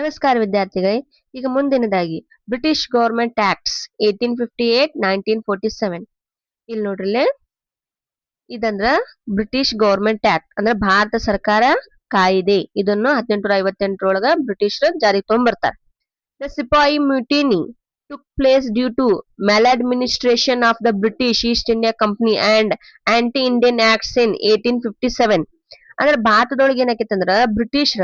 ನಮಸ್ಕಾರ ವಿದ್ಯಾರ್ಥಿಗಳೇ. ಈಗ ಮುಂದಿನದಾಗಿ ಬ್ರಿಟಿಷ್ ಗವರ್ಮೆಂಟ್ ಆಕ್ಟ್ಸ್ 1858 1947 ಇಲ್ಲಿ ನೋಡ್ರಿಲೆ. ಇದಂದ್ರ ಬ್ರಿಟಿಷ್ ಗವರ್ಮೆಂಟ್ ಆಕ್ಟ್ ಅಂದ್ರೆ ಭಾರತ ಸರ್ಕಾರ ಕಾಯಿದೆ. ಇದನ್ನು 1858 ಬ್ರಿಟಿಷರು ಜಾರಿಗೆ ತಗೊಂಡ್ಬರ್ತಾರೆ. The sepoy mutiny took place due to maladministration of the British East India Company and anti-Indian acts in 1857. ಅಂದ್ರೆ ಭಾರತದೊಳಗೆ ಏನಾಕೈತಂದ್ರ ಬ್ರಿಟಿಷರ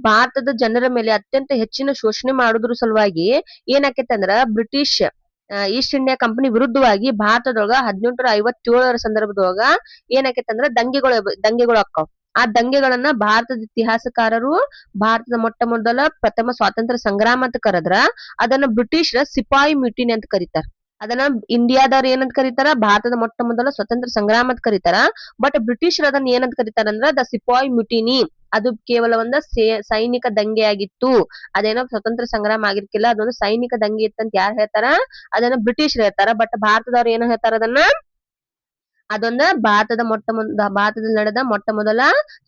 ಭಾರತದ ಜನರ ಮೇಲೆ ಅತ್ಯಂತ ಹೆಚ್ಚಿನ ಶೋಷಣೆ ಮಾಡುದ್ರ ಸಲುವಾಗಿ ಏನಾಕೈತಂದ್ರ ಬ್ರಿಟಿಷ್ ಈಸ್ಟ್ ಇಂಡಿಯಾ ಕಂಪನಿ ವಿರುದ್ಧವಾಗಿ ಭಾರತದೊಳಗ 1857 ಸಂದರ್ಭದೊಳಗ ಏನಾಕೈತಂದ್ರ ದಂಗೆಗಳು ಅಕ್ಕಾವ್. ಆ ದಂಗೆಗಳನ್ನ ಭಾರತದ ಇತಿಹಾಸಕಾರರು ಭಾರತದ ಮೊದಲ ಪ್ರಥಮ ಸ್ವಾತಂತ್ರ್ಯ ಸಂಗ್ರಾಮ ಅಂತ ಕರೆದ್ರ ಅದನ್ನ ಬ್ರಿಟಿಷರ ಸಿಪಾಯಿ ಮ್ಯೂಟಿನಿ ಅಂತ ಕರೀತಾರ. ಅದನ್ನ ಇಂಡಿಯಾದವ್ರ ಏನಂತ ಕರೀತಾರ, ಭಾರತದ ಮೊದಲ ಸ್ವತಂತ್ರ ಸಂಗ್ರಾಮ ಅಂತ ಕರೀತಾರ. ಬಟ್ ಬ್ರಿಟಿಷರ್ ಅದನ್ನ ಏನಂತ ಕರೀತಾರ ಅಂದ್ರ ದ ಸಿಪಾಯಿ ಮ್ಯೂಟಿನಿ. ಅದು ಕೇವಲ ಸೈನಿಕ ದಂಗೆ ಆಗಿತ್ತು. ಅದೇನೋ ಸ್ವತಂತ್ರ ಸಂಗ್ರಾಮ ಆಗಿರ್ಕಿಲ್ಲ, ಅದೊಂದು ಸೈನಿಕ ದಂಗೆ ಇತ್ತಂತ ಯಾರು ಹೇಳ್ತಾರ, ಅದನ್ನ ಬ್ರಿಟಿಷರ್ ಹೇಳ್ತಾರ. ಬಟ್ ಭಾರತದವ್ರು ಏನು ಹೇಳ್ತಾರ, ಅದೊಂದ ಭಾರತದಲ್ಲಿ ನಡೆದ ಮೊದಲ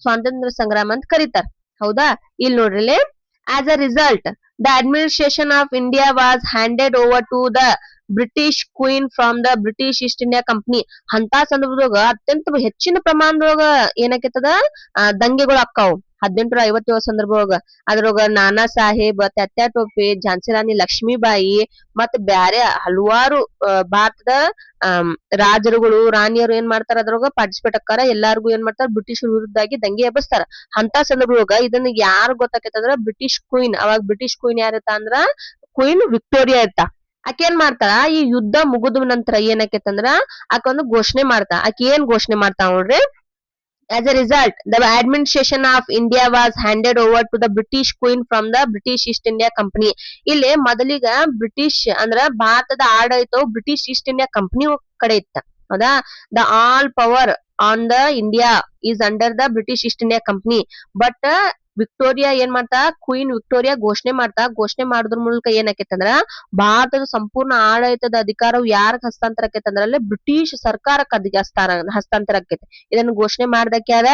ಸ್ವಾತಂತ್ರ್ಯ ಸಂಗ್ರಾಮ ಅಂತ ಕರೀತಾರ. ಹೌದಾ? ಇಲ್ಲಿ ನೋಡ್ರಿ, as a result the administration of India was handed over to the British queen from the British East India company. ಅಂತ ಸಂದರ್ಭದೊಳಗ ಅತ್ಯಂತ ಹೆಚ್ಚಿನ ಪ್ರಮಾಣದೊಳಗ ಏನಾಕೈತದ ದಂಗೆಗಳು ಅಕ್ಕಾವು 1857 ಸಂದರ್ಭದೊಳಗ. ಅದ್ರೊಳಗ ನಾನಾ ಸಾಹೇಬ್, ತಾತ್ಯಾ ಟೋಪೆ, ಝಾನ್ಸಿ ರಾಣಿ ಲಕ್ಷ್ಮೀಬಾಯಿ ಮತ್ತ ಬ್ಯಾರೆ ಹಲವಾರು ಭಾರತದ ರಾಜರುಗಳು ರಾಣಿಯರು ಏನ್ ಮಾಡ್ತಾರ, ಅದ್ರೊಳಗ ಪಾರ್ಟಿಸಿಪೇಟ್ ಅಕ್ಕಾರ. ಎಲ್ಲಾರ್ಗು ಏನ್ ಮಾಡ್ತಾರ, ಬ್ರಿಟಿಷ್ ವಿರುದ್ಧಾಗಿ ದಂಗೆ ಎಬ್ಬಿಸ್ತಾರ. ಅಂತ ಸಂದರ್ಭದೊಳಗ ಇದನ್ನ ಯಾರು ಗೊತ್ತಾಕೈತಂದ್ರ ಬ್ರಿಟಿಷ್ ಕ್ವೀನ್. ಅವಾಗ ಬ್ರಿಟಿಷ್ ಕ್ವೀನ್ ಯಾರಿರ್ತಾ ಅಂದ್ರ ಕ್ವೀನ್ ವಿಕ್ಟೋರಿಯಾ ಇರ್ತಾ. ಆಕೆ ಏನ್ ಮಾಡ್ತಾಳ, ಈ ಯುದ್ಧ ಮುಗಿದ ನಂತರ ಏನಾಕೈತಂದ್ರ ಆಕೆ ಒಂದು ಘೋಷಣೆ ಮಾಡ್ತಾ. ಆಕೆ ಏನ್ ಘೋಷಣೆ ಮಾಡ್ತಾ ನೋಡ್ರಿ. As a result, the administration of India was handed over to the British Queen from the British East India Company. ಇಲ್ಲಿ ಮೊದಲಿಗ ಬ್ರಿಟಿಷ್ ಅಂದ್ರ ಭಾರತದ ಆಡಳಿತವು ಬ್ರಿಟಿಷ್ ಈಸ್ಟ್ ಇಂಡಿಯಾ ಕಂಪನಿ ಕಡೆ ಇತ್ತ. ಹೌದಾ? The all power on the India is under the British East India company. But Victoria ಏನ್ ಮಾಡ್ತಾ, queen Victoria ಘೋಷಣೆ ಮಾಡ್ತಾ. ಘೋಷಣೆ ಮಾಡೋದ್ರ ಮೂಲಕ ಏನಾಕೈತಂದ್ರ ಭಾರತದ ಸಂಪೂರ್ಣ ಆಡಳಿತದ ಅಧಿಕಾರವು ಯಾರಕ್ ಹಸ್ತಾಂತರ ಆಕೈತಂದ್ರ ಅಲ್ಲಿ ಬ್ರಿಟಿಷ್ ಸರ್ಕಾರಕ್ಕೆ ಹಸ್ತಾಂತರ ಆಕೈತಿ. ಇದನ್ನ ಘೋಷಣೆ ಮಾಡ್ದಕ್ಕೆ ಯಾರ,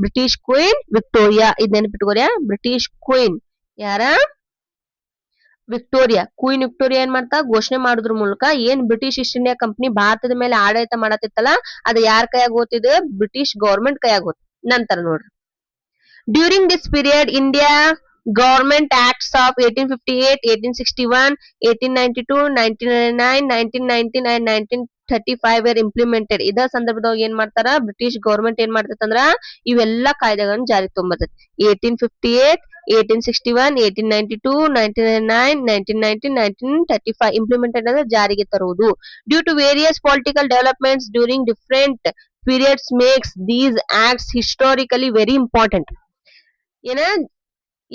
ಬ್ರಿಟಿಷ್ ಕ್ವೀನ್ ವಿಕ್ಟೋರಿಯಾ. ಇದ್ ನೆನಪಿಟ್ಕೋರ್ಯಾ, ಬ್ರಿಟಿಷ್ ಕ್ವೀನ್ ಯಾರ, ವಿಕ್ಟೋರಿಯಾ. ಕ್ವೀನ್ ವಿಕ್ಟೋರಿಯಾ ಏನ್ ಮಾಡ್ತಾ, ಘೋಷಣೆ ಮಾಡೋದ್ರ ಮೂಲಕ ಏನ್ ಬ್ರಿಟಿಷ್ ಈಸ್ಟ್ ಇಂಡಿಯಾ ಕಂಪನಿ ಭಾರತದ ಮೇಲೆ ಆಡಳಿತ ಮಾಡತ್ತಿತ್ತಲ್ಲ ಅದು ಯಾರ ಕೈಯಾಗ ಹೋಗ್ತಿದೆ, ಬ್ರಿಟಿಷ್ ಗವರ್ಮೆಂಟ್ ಕೈಯಾಗ ಹೋಗ್ತದೆ. ನಂತರ ನೋಡ್ರಿ, during this period India government acts of 1858, 1861, 1892, 1999, 1919 and 1935 were implemented. ಇದ ಸಂದರ್ಭದಾಗ ಏನ್ ಮಾಡ್ತಾರ, ಬ್ರಿಟಿಷ್ ಗವರ್ಮೆಂಟ್ ಏನ್ ಮಾಡ್ತೈತಂದ್ರ ಇವೆಲ್ಲಾ ಕಾಯ್ದೆಗಳನ್ನ ಜಾರಿಗೆ ತೊಗೊಂಬರ್ತೈತಿ. 1858, 1861, 1892, 1999, 1919, 1935 ಇಂಪ್ಲಿಮೆಂಟೆಡ್ ಅಂದ್ರೆ ಜಾರಿಗೆ ತರುವುದು. Due to various political developments during different periods makes these acts historically very important. ಏನ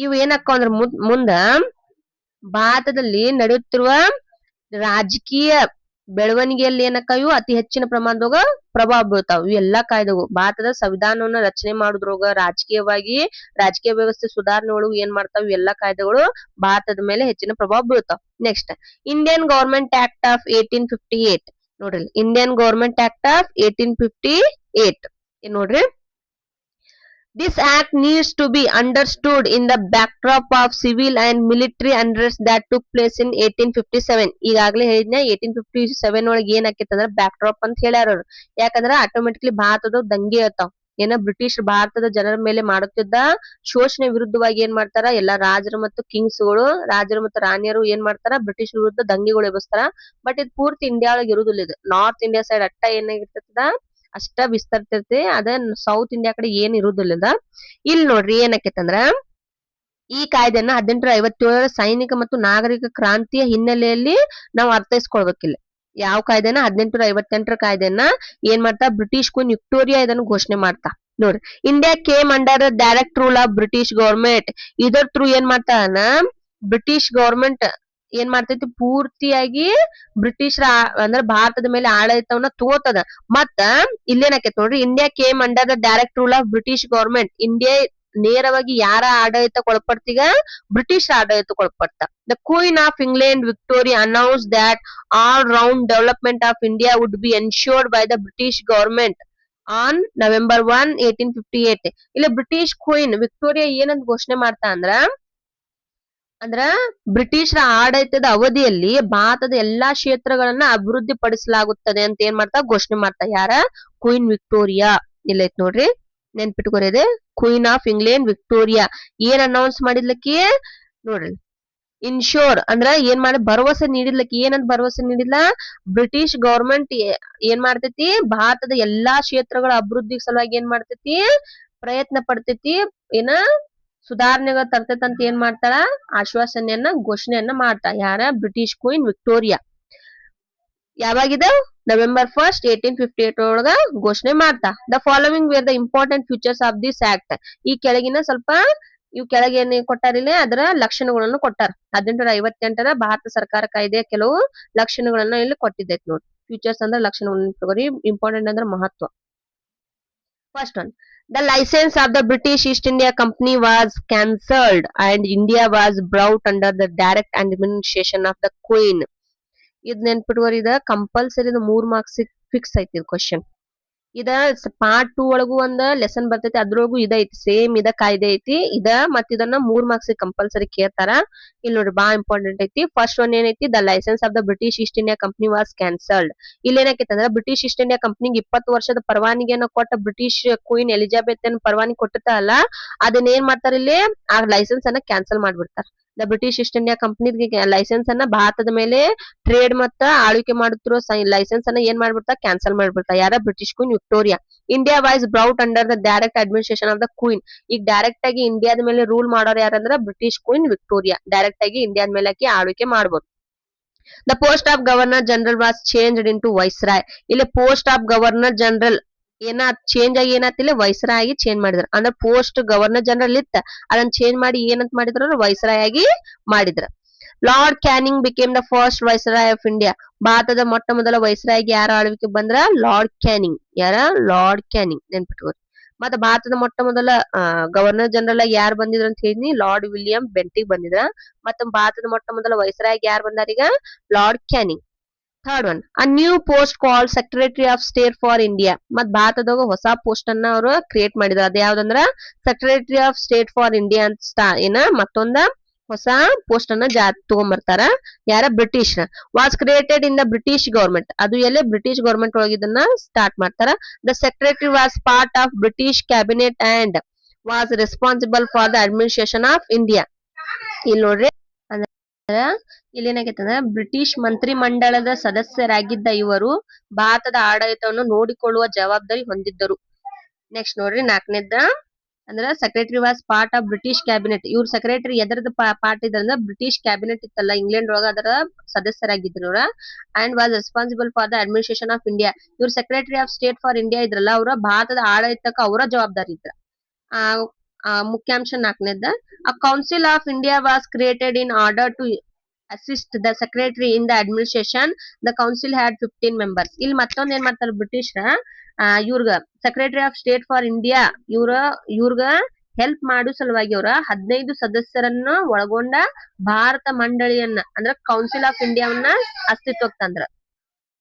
ಇವು ಏನಕ್ಕ ಅಂದ್ರ ಮುಂದ ಭಾರತದಲ್ಲಿ ನಡೆಯುತ್ತಿರುವ ರಾಜಕೀಯ ಬೆಳವಣಿಗೆಯಲ್ಲಿ ಏನಕ್ಕ ಇವು ಅತಿ ಹೆಚ್ಚಿನ ಪ್ರಮಾಣದಾಗ ಪ್ರಭಾವ ಬೀಳ್ತಾವ. ಇವು ಎಲ್ಲಾ ಕಾಯ್ದೆಗಳು ಭಾರತದ ಸಂವಿಧಾನವನ್ನ ರಚನೆ ಮಾಡುದ್ರೊಳಗ ರಾಜಕೀಯ ವ್ಯವಸ್ಥೆ ಸುಧಾರಣೆ ಒಳಗ ಏನ್ ಮಾಡ್ತಾವ, ಎಲ್ಲಾ ಕಾಯ್ದೆಗಳು ಭಾರತದ ಮೇಲೆ ಹೆಚ್ಚಿನ ಪ್ರಭಾವ ಬೀಳ್ತಾವ. Next, Indian government act of 1858 ನೋಡ್ರಿ. ಇಂಡಿಯನ್ ಗವರ್ಮೆಂಟ್ ಆಕ್ಟ್ ಆಫ್ 1858 ನೋಡ್ರಿ. This act needs to be understood in the backdrop of civil and military unrest that took place in 1857. ಈಗಾಗಲೇ ಹೇಳಿದ್ನ 1857 ಒಳಗೆ ಏನಾಕೈತಂದ್ರ ಬ್ಯಾಕ್ ಡ್ರಾಪ್ ಅಂತ ಹೇಳ್ಯಾರ ಅವ್ರು. ಯಾಕಂದ್ರ ಆಟೋಮೆಟಿಕ್ಲಿ ಭಾರತದ ದಂಗೆ ಇರ್ತಾವ. ಏನ ಬ್ರಿಟಿಷ್ ಭಾರತದ ಜನರ ಮೇಲೆ ಮಾಡುತ್ತಿದ್ದ ಶೋಷಣೆ ವಿರುದ್ಧವಾಗಿ ಏನ್ ಮಾಡ್ತಾರ, ಎಲ್ಲಾ ರಾಜರು ಮತ್ತು ಕಿಂಗ್ಸ್ಗಳು, ರಾಜರು ಮತ್ತು ರಾಣಿಯರು ಏನ್ ಮಾಡ್ತಾರ, ಬ್ರಿಟಿಷ್ ವಿರುದ್ಧ ದಂಗೆಗಳು ಎಬ್ಬಿಸ್ತಾರ. ಬಟ್ ಇದು ಪೂರ್ತಿ ಇಂಡಿಯಾ ಒಳಗೆ ಇರುದಿಲ್ಲ. ಇದು ನಾರ್ತ್ ಇಂಡಿಯಾ ಸೈಡ್ ಅಟ್ಟ ಏನಾಗಿರ್ತದ ಅಷ್ಟ ವಿಸ್ತರಿರ್ತೈತಿ. ಅದ ಸೌತ್ ಇಂಡಿಯಾ ಕಡೆ ಏನ್ ಇರುದಿಲ್ಲ. ಇಲ್ಲಿ ನೋಡ್ರಿ ಏನಾಕೈತಂದ್ರ ಈ ಕಾಯ್ದೆಯನ್ನ 1857 ಸೈನಿಕ ಮತ್ತು ನಾಗರಿಕ ಕ್ರಾಂತಿಯ ಹಿನ್ನೆಲೆಯಲ್ಲಿ ನಾವು ಅರ್ಥೈಸ್ಕೊಳ್ಬೇಕಿಲ್ಲ. ಯಾವ ಕಾಯ್ದೆನ, 1858 ಕಾಯ್ದೆಯನ್ನ ಏನ್ ಮಾಡ್ತಾ, ಬ್ರಿಟಿಷ್ ಕ್ವೀನ್ ವಿಕ್ಟೋರಿಯಾ ಇದನ್ನು ಘೋಷಣೆ ಮಾಡ್ತಾ. ನೋಡ್ರಿ, India came under direct rule of British government. ಇದರ ಥ್ರೂ ಏನ್ ಮಾಡ್ತಾನ, ಬ್ರಿಟಿಷ್ ಗವರ್ಮೆಂಟ್ ಏನ್ ಮಾಡ್ತೈತಿ, ಪೂರ್ತಿಯಾಗಿ ಬ್ರಿಟಿಷರ ಅಂದ್ರ ಭಾರತದ ಮೇಲೆ ಆಡಳಿತವನ್ನ ತಗೋತದ. ಮತ್ತ ಇಲ್ಲೇನಾಕೈತಿ ನೋಡ್ರಿ, India came under the direct rule of British government. India ನೇರವಾಗಿ ಯಾರ ಆಡಳಿತಕ್ಕೆ ಒಳಪಡ್ತೀಗ, ಬ್ರಿಟಿಷ್ ಆಡಳಿತಕ್ಕೆ ಒಳಪಡ್ತ. The queen of England Victoria announce that all round development of India would be ensured by the British government on November 1, 1858. ಇಲ್ಲ British Queen Victoria ಏನಂತ ಘೋಷಣೆ ಮಾಡ್ತಾ ಅಂದ್ರ ಅಂದ್ರ ಬ್ರಿಟಿಷರ ಆಡಳಿತದ ಅವಧಿಯಲ್ಲಿ ಭಾರತದ ಎಲ್ಲಾ ಕ್ಷೇತ್ರಗಳನ್ನ ಅಭಿವೃದ್ಧಿ ಪಡಿಸಲಾಗುತ್ತದೆ ಅಂತ ಏನ್ ಮಾಡ್ತಾ ಘೋಷಣೆ ಮಾಡ್ತಾ ಯಾರ ಕ್ವೀನ್ ವಿಕ್ಟೋರಿಯಾ. ಇಲ್ಲೈತ್ ನೋಡ್ರಿ, ನೆನ್ಪಿಟ್ಕೊರಿದೆ. ಕ್ವೀನ್ ಆಫ್ ಇಂಗ್ಲೆಂಡ್ ವಿಕ್ಟೋರಿಯಾ ಏನ್ ಅನೌನ್ಸ್ ಮಾಡಿದ್ಲಕ್ಕಿ ನೋಡ್ರಿ, ಇನ್ಶೋರ್ ಅಂದ್ರ ಏನ್ ಮಾಡಿ ಭರವಸೆ ನೀಡಿದ್ಲಕ್ಕಿ. ಏನಂತ ಭರವಸೆ ನೀಡಿದ್ಲ, ಬ್ರಿಟಿಷ್ ಗವರ್ಮೆಂಟ್ ಏನ್ ಮಾಡ್ತೈತಿ, ಭಾರತದ ಎಲ್ಲಾ ಕ್ಷೇತ್ರಗಳ ಅಭಿವೃದ್ಧಿ ಸಲುವಾಗಿ ಏನ್ ಮಾಡ್ತೈತಿ, ಪ್ರಯತ್ನ ಪಡ್ತೈತಿ, ಏನ ಸುಧಾರಣೆಗಳ ತರ್ತೈತಿ ಅಂತ ಏನ್ ಮಾಡ್ತಾಳ, ಆಶ್ವಾಸನೆಯನ್ನ ಘೋಷಣೆಯನ್ನ ಮಾಡ್ತಾ ಯಾರ ಬ್ರಿಟಿಷ್ ಕ್ವೀನ್ ವಿಕ್ಟೋರಿಯಾ. ಯಾವಾಗಿದ ನವೆಂಬರ್ 1st 1858 ಒಳಗ ಘೋಷಣೆ ಮಾಡ್ತಾ. The following were the important features of this act. ಈ ಕೆಳಗಿನ ಸ್ವಲ್ಪ ಇವು ಕೆಳಗೆ ಏನ್ ಕೊಟ್ಟಾರಿಲ್ಲ ಅದರ ಲಕ್ಷಣಗಳನ್ನು ಕೊಟ್ಟಾರ. 1858ರ ಭಾರತ ಸರ್ಕಾರ ಕಾಯ್ದೆಯ ಕೆಲವು ಲಕ್ಷಣಗಳನ್ನ ಇಲ್ಲಿ ಕೊಟ್ಟಿದ್ದೈತಿ ನೋಡಿ. ಫೀಚರ್ಸ್ ಅಂದ್ರೆ ಲಕ್ಷಣಗಳನ್ನು ತಗೋರಿ, ಇಂಪಾರ್ಟೆಂಟ್ ಅಂದ್ರೆ ಮಹತ್ವ. First one, the license of the British East India Company was cancelled and India was brought under the direct administration of the Queen. ಇದ್ ನೆನ್ಪಿಟ್ಕೋರಿ, ಇದ ಕಂಪಲ್ಸರಿ 3 ಮಾರ್ಕ್ಸ್ ಫಿಕ್ಸ್ ಐತಿ ಕ್ವಶನ್. ಇದ ಪಾರ್ಟ್ 2 ಒಳಗೂ ಒಂದ್ ಲೆಸನ್ ಬರ್ತೈತಿ, ಅದ್ರೊಳಗೂ ಇದೈತಿ ಸೇಮ್ ಇದ ಕಾಯ್ದೆ ಐತಿ. ಇದ ಮತ್ ಇದನ್ನ 3 ಮಾರ್ಕ್ಸ್ ಕಂಪಲ್ಸರಿ ಕೇಳ್ತಾರ. ಇಲ್ಲಿ ನೋಡ್ರಿ ಬಾ ಇಂಪಾರ್ಟೆಂಟ್ ಐತಿ. ಫಸ್ಟ್ ಒನ್ ಏನೈತಿ, the licence of the British East India company was cancelled. ಇಲ್ಲಿ ಏನೈತಿ ಅಂದ್ರೆ ಬ್ರಿಟಿಷ್ ಈಸ್ಟ್ ಇಂಡಿಯಾ ಕಂಪನಿಗೆ 20 ವರ್ಷದ ಪರವಾನಗಿಯನ್ನ ಕೊಟ್ಟ ಬ್ರಿಟಿಷ್ ಕ್ವೀನ್ ಎಲಿಜಾಬೆತ್ ಅನ್ನ ಪರವಾನಗಿ ಕೊಟ್ಟಿರ್ತಾರಲ್ಲ, ಅದನ್ನ ಏನ್ ಮಾಡ್ತಾರ ಇಲ್ಲಿ, ಆ ಲೈಸೆನ್ಸ್ ಅನ್ನ ಕ್ಯಾನ್ಸಲ್ ಮಾಡ್ಬಿಡ್ತಾರ. The British East India Company licence ಅನ್ನ ಭಾರತದ ಮೇಲೆ ಟ್ರೇಡ್ ಮತ್ತ ಆಳ್ವಿಕೆ ಮಾಡುತ್ತಿರೋ ಲೈಸೆನ್ಸ್ ಅನ್ನ ಏನ್ ಮಾಡ್ಬಿಡ್ತಾ, ಕ್ಯಾನ್ಸಲ್ ಮಾಡ್ಬಿಡ್ತಾ ಯಾರ British Queen Victoria. India was brought under the direct administration of the queen. ಈಗ ಡೈರೆಕ್ಟ್ ಆಗಿ ಇಂಡಿಯಾದ ಮೇಲೆ ರೂಲ್ ಮಾಡೋರು ಯಾರಂದ್ರ ಬ್ರಿಟಿಷ್ ಕ್ವೀನ್ ವಿಕ್ಟೋರಿಯಾ. ಡೈರೆಕ್ಟ್ ಆಗಿ ಇಂಡಿಯಾದ ಮೇಲೆ ಆಕಿ ಆಳ್ವಿಕೆ ಮಾಡಬಹುದು. The post of governor general was changed into viceroy. ಇಲ್ಲಿ ಪೋಸ್ಟ್ ಆಫ್ ಗವರ್ನರ್ ಜನರಲ್ ಏನ ಚೇಂಜ್ ಆಗಿ ಏನಾತಿಲ್ಲ, ವೈಸ್ರಾಯ್ ಆಗಿ ಚೇಂಜ್ ಮಾಡಿದ್ರ. ಅಂದ್ರೆ ಪೋಸ್ಟ್ ಗವರ್ನರ್ ಜನರಲ್ ಇತ್ತ, ಅದನ್ನ ಚೇಂಜ್ ಮಾಡಿ ಏನಂತ ಮಾಡಿದ್ರ, ವೈಸ್ರಾಯ್ ಆಗಿ ಮಾಡಿದ್ರ. Lord canning became the first viceroy of India. ಭಾರತದ ಮೊಟ್ಟ ಮೊದಲ ವೈಸ್ರಾಯ್ಗೆ ಯಾರ ಆಳ್ವಿಕೆ ಬಂದ್ರ, ಲಾರ್ಡ್ ಕ್ಯಾನಿಂಗ್. ಯಾರ, ಲಾರ್ಡ್ ಕ್ಯಾನಿಂಗ್ ನೆನ್ಪಿಟ್ಕೋರಿ. ಮತ್ತೆ ಭಾರತದ ಮೊಟ್ಟ ಮೊದಲ ಗವರ್ನರ್ ಜನರಲ್ ಆಗಿ ಯಾರು ಬಂದಿದ್ರ ಅಂತ ಹೇಳಿದ್ನಿ, ಲಾರ್ಡ್ ವಿಲಿಯಂ ಬೆಂಟಿಗ್ ಬಂದಿದ್ರ. ಮತ್ತೆ ಭಾರತದ ಮೊಟ್ಟ ಮೊದಲ ವೈಸ್ರಾಯ್ಗೆ ಯಾರು ಬಂದಾರ ಈಗ, Lord Canning. Third one, a new post called secretary of state for India. ಮತ್ ಭಾರತದಾಗ ಹೊಸ ಪೋಸ್ಟ್ ಅನ್ನ ಅವರು ಕ್ರಿಯೇಟ್ ಮಾಡಿದ್ರು. ಅದ ಯಾವ್ದಂದ್ರ ಸೆಕ್ರೆಟರಿ ಆಫ್ ಸ್ಟೇಟ್ ಫಾರ್ ಇಂಡಿಯಾ ಅಂತ ಏನ ಮತ್ತೊಂದ ಹೊಸ ಪೋಸ್ಟ್ ಅನ್ನ ತಗೊಂಡ್ಬರ್ತಾರ ಯಾರ, British. Was created in the British government. ಅದು ಎಲ್ಲಿ ಬ್ರಿಟಿಷ್ ಗವರ್ಮೆಂಟ್ ಒಳಗೆ ಇದನ್ನ ಸ್ಟಾರ್ಟ್ ಮಾಡ್ತಾರ. The secretary was part of British cabinet and was responsible for the administration of India. ಇಲ್ಲಿ ನೋಡ್ರಿ, ಇಲ್ಲಿ ಏನಾಗೈತೆ ಅಂದ್ರೆ ಬ್ರಿಟಿಷ್ ಮಂತ್ರಿ ಮಂಡಳದ ಸದಸ್ಯರಾಗಿದ್ದ ಇವರು ಭಾರತದ ಆಡಳಿತವನ್ನು ನೋಡಿಕೊಳ್ಳುವ ಜವಾಬ್ದಾರಿ ಹೊಂದಿದ್ದರು. ನೆಕ್ಸ್ಟ್ ನೋಡ್ರಿ, 4ನೇದ ಅಂದ್ರ secretary was part of British cabinet. ಇವ್ರ ಸೆಕ್ರೆಟರಿ ಎದರದ ಪಾರ್ಟ್ ಇದ್ರಂದ್ರ ಬ್ರಿಟಿಷ್ ಕ್ಯಾಬಿನೆಟ್ ಇತ್ತಲ್ಲ ಇಂಗ್ಲೆಂಡ್ ಒಳಗ, ಅದರ ಸದಸ್ಯರಾಗಿದ್ರು ಇವ್ರ. And was responsible for the administration of India. ಇವ್ರ secretary of state for India ಇದ್ರಲ್ಲ, ಅವರ ಭಾರತದ ಆಡಳಿತಕ್ಕ ಅವರ ಜವಾಬ್ದಾರಿ ಇದ್ರ. ಮುಖ್ಯಾಂಶ 4ನೇದ, a council of India was created in order to assist the secretary in the administration. The council had 15 members. ಇಲ್ಲಿ ಮತ್ತೊಂದು ಏನ್ ಮಾಡ್ತಾರೆ ಬ್ರಿಟಿಷ್ ಇವ್ರಗ secretary of state for India ಇವ್ರಗ ಹೆಲ್ಪ್ ಮಾಡೋ ಸಲುವಾಗಿ ಅವರ 15 ಸದಸ್ಯರನ್ನ ಒಳಗೊಂಡ ಭಾರತ ಮಂಡಳಿಯನ್ನ ಅಂದ್ರೆ ಕೌನ್ಸಿಲ್ ಆಫ್ ಇಂಡಿಯಾವನ್ನ ಅಸ್ತಿತ್ವಕ್ಕೆ ತಂದ್ರ.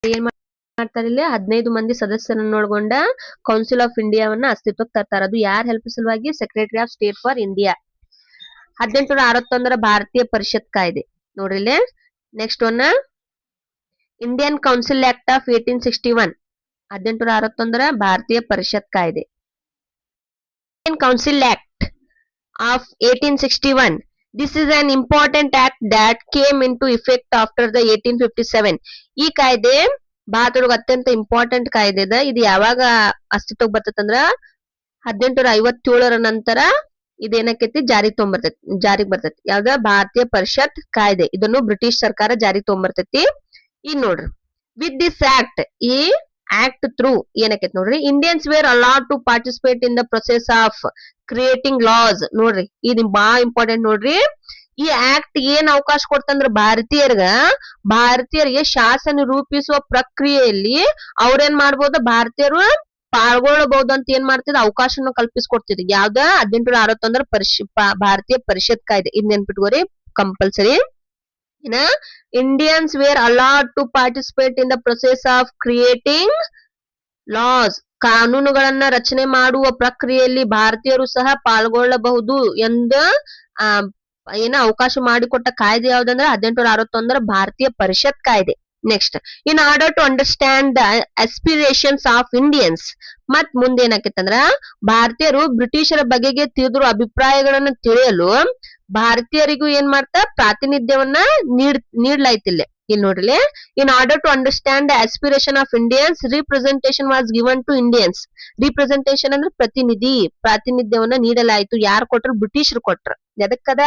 ಏನ್ ಮಾಡ್ತಾರೆ ಇಲ್ಲಿ, 15 ಮಂದಿ ಸದಸ್ಯರನ್ನ ಒಳಗೊಂಡ ಕೌನ್ಸಿಲ್ ಆಫ್ ಇಂಡಿಯಾವನ್ನ ಅಸ್ತಿತ್ವಕ್ಕೆ ತರ್ತಾರ. ಅದು ಯಾರ ಹೆಲ್ಪ್ ಸಲುವಾಗಿ, secretary of state for India. 1861ರ ಭಾರತೀಯ ಪರಿಷತ್ ಕಾಯ್ದೆ ನೋಡ್ರಿ. Next one, Indian council act of 1861. 1861ರ ಭಾರತೀಯ ಪರಿಷತ್ ಕಾಯ್ದೆ. Indian council act of 1861. This is an important act that came into effect after the 1857. ಈ ಕಾಯ್ದೆ ಭಾರತದೊಳಗ ಅತ್ಯಂತ ಇಂಪಾರ್ಟೆಂಟ್ ಕಾಯ್ದೆ ಇದೆ. ಇದು ಯಾವಾಗ ಅಸ್ತಿತ್ವಕ್ಕೆ ಬರ್ತೈತಂದ್ರ 1857ರ ನಂತರ ಇದೇನಕ್ಕೈತಿ, ಜಾರಿಗೆ ಬರ್ತೈತಿ. ಯಾವ್ದ, ಭಾರತೀಯ ಪರಿಷತ್ ಕಾಯ್ದೆ. ಇದನ್ನು ಬ್ರಿಟಿಷ್ ಸರ್ಕಾರ ಜಾರಿಗೆ ತಗೊಂಡ್ಬರ್ತೈತಿ. ಈಗ ನೋಡ್ರಿ, ವಿತ್ ದಿಸ್ ಆಕ್ಟ್, ಈ ಆಕ್ಟ್ ಥ್ರೂ ಏನಕ್ಕೈತಿ ನೋಡ್ರಿ, Indians were allowed to participate in the process of creating laws. ನೋಡ್ರಿ, ಇದು ಬಹಳ ಇಂಪಾರ್ಟೆಂಟ್ ನೋಡ್ರಿ. ಈ ಆಕ್ಟ್ ಏನ್ ಅವಕಾಶ ಕೊಡ್ತಂದ್ರ ಭಾರತೀಯರಿಗೆ ಶಾಸನ ರೂಪಿಸುವ ಪ್ರಕ್ರಿಯೆಯಲ್ಲಿ ಅವ್ರೇನ್ ಮಾಡ್ಬೋದು, ಭಾರತೀಯರು ಪಾಲ್ಗೊಳ್ಳಬಹುದು ಅಂತ ಏನ್ ಮಾಡ್ತಿದ್, ಅವಕಾಶನ ಕಲ್ಪಿಸ್ಕೊಡ್ತಿದ್. ಯಾವ್ದ, 1861 ಭಾರತೀಯ ಪರಿಷತ್ ಕಾಯ್ದೆ. ಇದ್ ನೆನ್ಪಿಟ್ಕೋರಿ compulsory. Indians were allowed to participate in the process of creating laws. ಕಾನೂನುಗಳನ್ನ ರಚನೆ ಮಾಡುವ ಪ್ರಕ್ರಿಯೆಯಲ್ಲಿ ಭಾರತೀಯರು ಸಹ ಪಾಲ್ಗೊಳ್ಳಬಹುದು ಎಂದು ಏನ ಅವಕಾಶ ಮಾಡಿಕೊಟ್ಟ ಕಾಯ್ದೆ ಯಾವ್ದಂದ್ರ 1861 ಭಾರತೀಯ ಪರಿಷತ್ ಕಾಯ್ದೆ. Next, in order to understand the aspirations of Indians, ಮತ್ ಮುಂದೆ ಏನಾಕೈತಂದ್ರ ಭಾರತೀಯರು ಬ್ರಿಟಿಷರ ಬಗೆಗೆ ತಿಳಿದಿರೋ ಅಭಿಪ್ರಾಯಗಳನ್ನ ತಿಳಿಯಲು ಭಾರತೀಯರಿಗೂ ಏನ್ ಮಾಡ್ತಾ ಪ್ರಾತಿನಿಧ್ಯವನ್ನ ನೀಡ್ಲಾಯ್ತಿಲ್ಲ. ಇಲ್ಲಿ ನೋಡ್ರಿ, in order to understand the aspiration of Indians representation was given to Indians. Representation ಅಂದ್ರೆ ಪ್ರಾತಿನಿಧ್ಯವನ್ನ ನೀಡಲಾಯಿತು. ಯಾರು ಕೊಟ್ರು? ಬ್ರಿಟಿಷರು ಕೊಟ್ರು. ಎದಕ್ಕದ